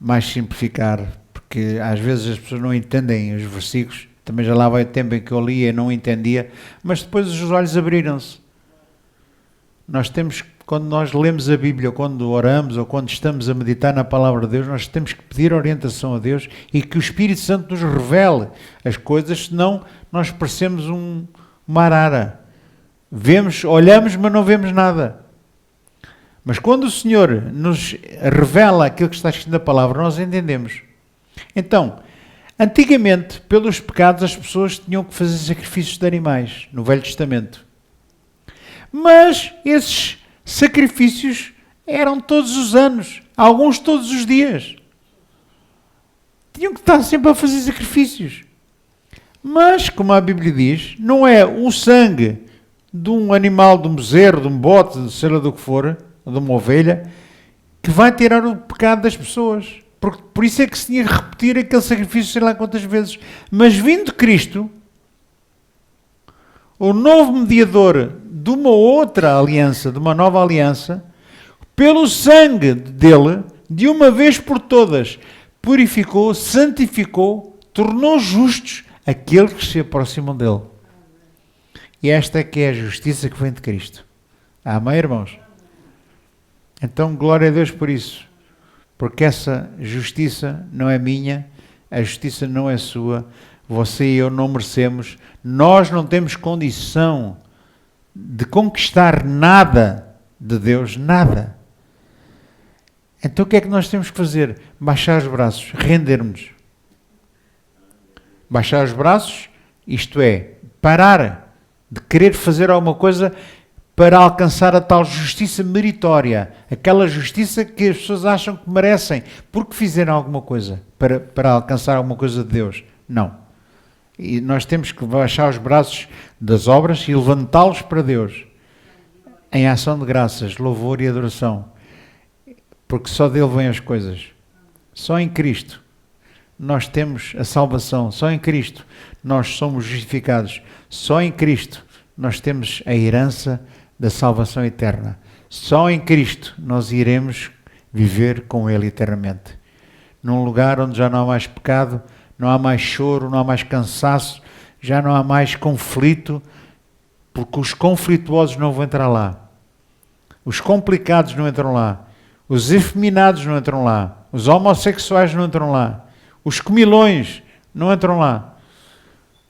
Speaker 2: mais simplificar, porque às vezes as pessoas não entendem os versículos, também já lá vai o tempo em que eu lia e não entendia, mas depois os olhos abriram-se. Quando nós lemos a Bíblia, ou quando oramos, ou quando estamos a meditar na Palavra de Deus, nós temos que pedir orientação a Deus e que o Espírito Santo nos revele as coisas, senão nós parecemos uma arara. Olhamos, mas não vemos nada. Mas quando o Senhor nos revela aquilo que está escrito na Palavra, nós entendemos. Então, antigamente, pelos pecados, as pessoas tinham que fazer sacrifícios de animais, no Velho Testamento. Mas esses sacrifícios eram todos os anos, alguns todos os dias. Tinham que estar sempre a fazer sacrifícios. Mas, como a Bíblia diz, não é o sangue de um animal, de um bezerro, de um bote, sei lá do que for, de uma ovelha, que vai tirar o pecado das pessoas. Por isso é que se tinha que repetir aquele sacrifício sei lá quantas vezes. Mas vindo Cristo, o novo mediador de uma outra aliança, de uma nova aliança, pelo sangue dele, de uma vez por todas, purificou, santificou, tornou justos aqueles que se aproximam dele. E esta é que é a justiça que vem de Cristo. Amém, irmãos? Então, glória a Deus por isso. Porque essa justiça não é minha, a justiça não é sua, você e eu não merecemos, nós não temos condição de conquistar nada de Deus, nada. Então o que é que nós temos que fazer? Baixar os braços, rendermos. Baixar os braços, isto é, parar de querer fazer alguma coisa para alcançar a tal justiça meritória, aquela justiça que as pessoas acham que merecem, porque fizeram alguma coisa para alcançar alguma coisa de Deus. Não. E nós temos que baixar os braços das obras e levantá-los para Deus, em ação de graças, louvor e adoração. porque só dele vêm as coisas. Só em Cristo nós temos a salvação, só em Cristo nós somos justificados, só em Cristo nós temos a herança da salvação eterna. Só em Cristo nós iremos viver com Ele eternamente. Num lugar onde já não há mais pecado, não há mais choro, não há mais cansaço, já não há mais conflito, porque os conflituosos não vão entrar lá. Os complicados não entram lá. Os efeminados não entram lá. Os homossexuais não entram lá. Os comilões não entram lá.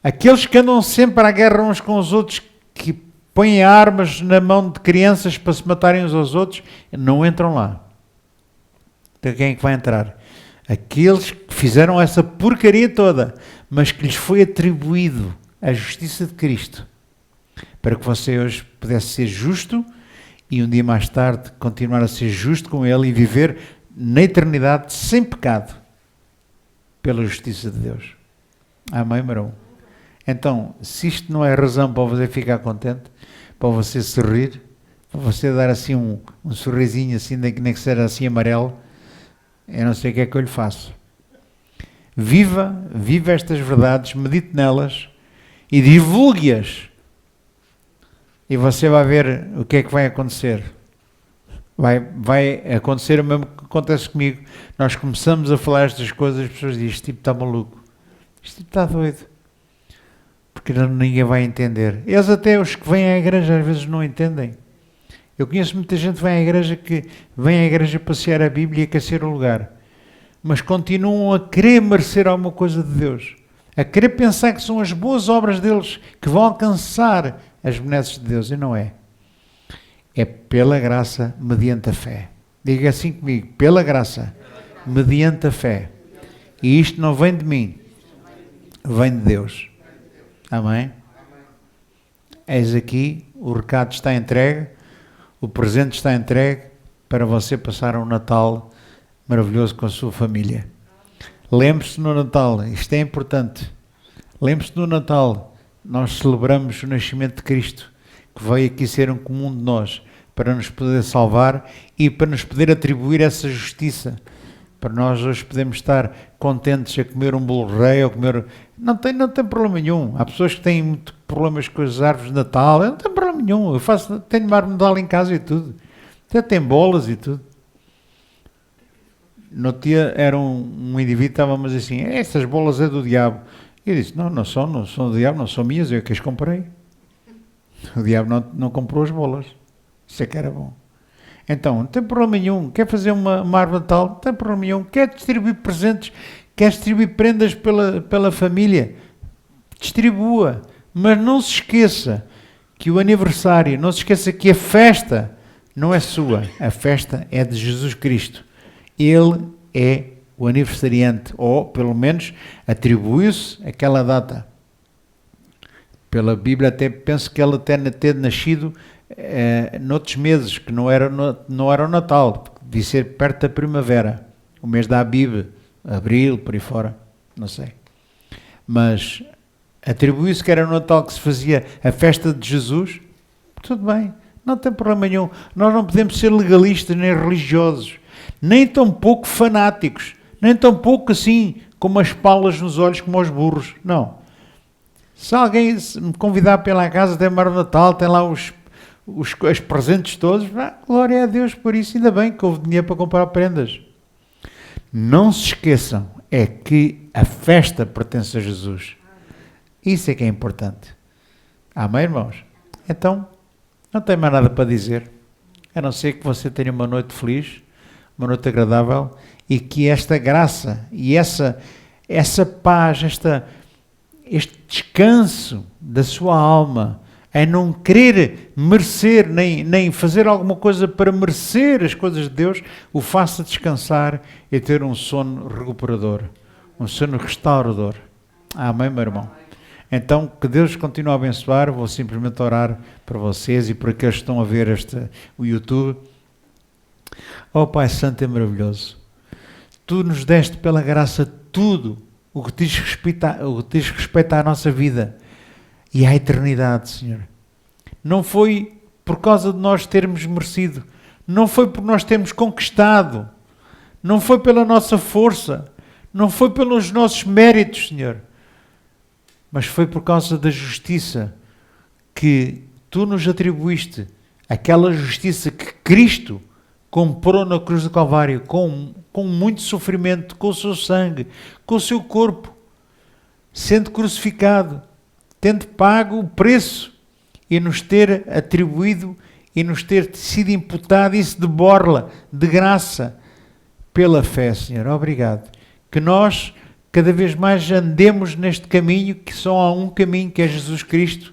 Speaker 2: Aqueles que andam sempre à guerra uns com os outros, que põem armas na mão de crianças para se matarem uns aos outros, não entram lá. Então quem é que vai entrar? Aqueles que fizeram essa porcaria toda, mas que lhes foi atribuído a justiça de Cristo, para que você hoje pudesse ser justo e um dia mais tarde continuar a ser justo com Ele e viver na eternidade sem pecado, pela justiça de Deus. Amém, Marão? Então, se isto não é razão para você ficar contente, para você sorrir, para você dar assim um sorrisinho assim, nem que seja assim amarelo, eu não sei o que é que eu lhe faço. Viva estas verdades, medite nelas e divulgue-as. E você vai ver o que é que vai acontecer. Vai acontecer o mesmo que acontece comigo. Nós começamos a falar estas coisas, as pessoas dizem, este tipo está maluco. Este tipo está doido. Porque ninguém vai entender. Eles até, os que vêm à igreja, às vezes não entendem. Eu conheço muita gente que vem à igreja passear a Bíblia e aquecer o lugar. Mas continuam a querer merecer alguma coisa de Deus. A querer pensar que são as boas obras deles que vão alcançar as benesses de Deus. E não é. É pela graça, mediante a fé. Diga assim comigo. Pela graça, mediante a fé. E isto não vem de mim. Vem de Deus. Amém? Eis aqui, o recado está entregue, o presente está entregue para você passar um Natal maravilhoso com a sua família. Lembre-se no Natal, isto é importante, lembre-se no Natal, nós celebramos o nascimento de Cristo, que veio aqui ser um comum de nós, para nos poder salvar e para nos poder atribuir essa justiça. Para nós hoje podemos estar contentes a comer um bolo rei ou comer... Não tem problema nenhum. Há pessoas que têm muito problemas com as árvores de Natal. Eu não tenho problema nenhum. Tenho uma árvore de Natal em casa e tudo. Até tem bolas e tudo. No dia era um indivíduo que estava-me a dizer assim, essas bolas é do diabo. E eu disse, não são do diabo, não são minhas, eu que as comprei. O diabo não comprou as bolas. Isso é que era bom. Então, não tem problema nenhum. Quer fazer uma árvore de Natal? Não tem problema nenhum. Quer distribuir presentes? Quer distribuir prendas pela família? Distribua. Mas não se esqueça que o aniversário, não se esqueça que a festa não é sua. A festa é de Jesus Cristo. Ele é o aniversariante, ou pelo menos atribui-se aquela data. Pela Bíblia até penso que ele até ter nascido noutros meses, que não era o Natal, devia ser perto da primavera, o mês da Abib, abril, por aí fora, não sei. Mas atribui-se que era no Natal que se fazia a festa de Jesus, tudo bem, não tem problema nenhum. Nós não podemos ser legalistas nem religiosos, nem tão pouco fanáticos, nem tão pouco assim, com umas palas nos olhos como aos burros, não. Se alguém me convidar para ir lá à casa, tem o Natal, tem lá os presentes todos, glória a Deus por isso, ainda bem que houve dinheiro para comprar prendas. Não se esqueçam, é que a festa pertence a Jesus. Isso é que é importante. Amém, irmãos? Então, não tenho mais nada para dizer, a não ser que você tenha uma noite feliz, uma noite agradável, e que esta graça e essa paz, este descanso da sua alma, em não querer merecer, nem fazer alguma coisa para merecer as coisas de Deus, o faça descansar e ter um sono recuperador, um sono restaurador. Amém, meu irmão? Então, que Deus continue a abençoar. Vou simplesmente orar para vocês e por aqueles que estão a ver o YouTube. Oh Pai Santo e maravilhoso, Tu nos deste pela graça tudo o que diz respeito à nossa vida e à eternidade, Senhor. Não foi por causa de nós termos merecido, Não foi por nós termos conquistado. Não foi pela nossa força. Não foi pelos nossos méritos, Senhor. Mas foi por causa da justiça que Tu nos atribuíste. Aquela justiça que Cristo comprou na cruz do Calvário com muito sofrimento, com o seu sangue, com o seu corpo, sendo crucificado, tendo pago o preço e nos ter atribuído e nos ter sido imputado isso de borla, de graça, pela fé, Senhor. Obrigado. Que nós cada vez mais andemos neste caminho, que só há um caminho, que é Jesus Cristo,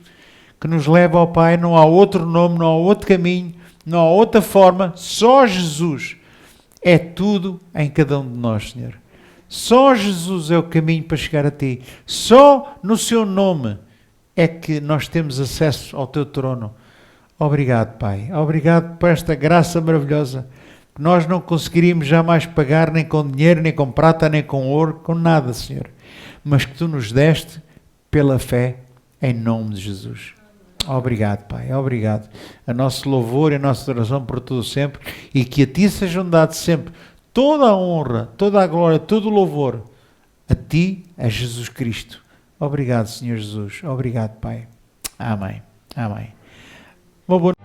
Speaker 2: que nos leva ao Pai. Não há outro nome, não há outro caminho, não há outra forma, só Jesus é tudo em cada um de nós, Senhor. Só Jesus é o caminho para chegar a Ti. Só no Seu nome é que nós temos acesso ao Teu trono. Obrigado, Pai. Obrigado por esta graça maravilhosa que nós não conseguiríamos jamais pagar, nem com dinheiro, nem com prata, nem com ouro, com nada, Senhor. Mas que Tu nos deste pela fé, em nome de Jesus. Obrigado, Pai. Obrigado. A nosso louvor e a nossa adoração por tudo sempre, e que a Ti sejam dados sempre toda a honra, toda a glória, todo o louvor a Ti, a Jesus Cristo. Obrigado, Senhor Jesus. Obrigado, Pai. Amém. Amém. Uma boa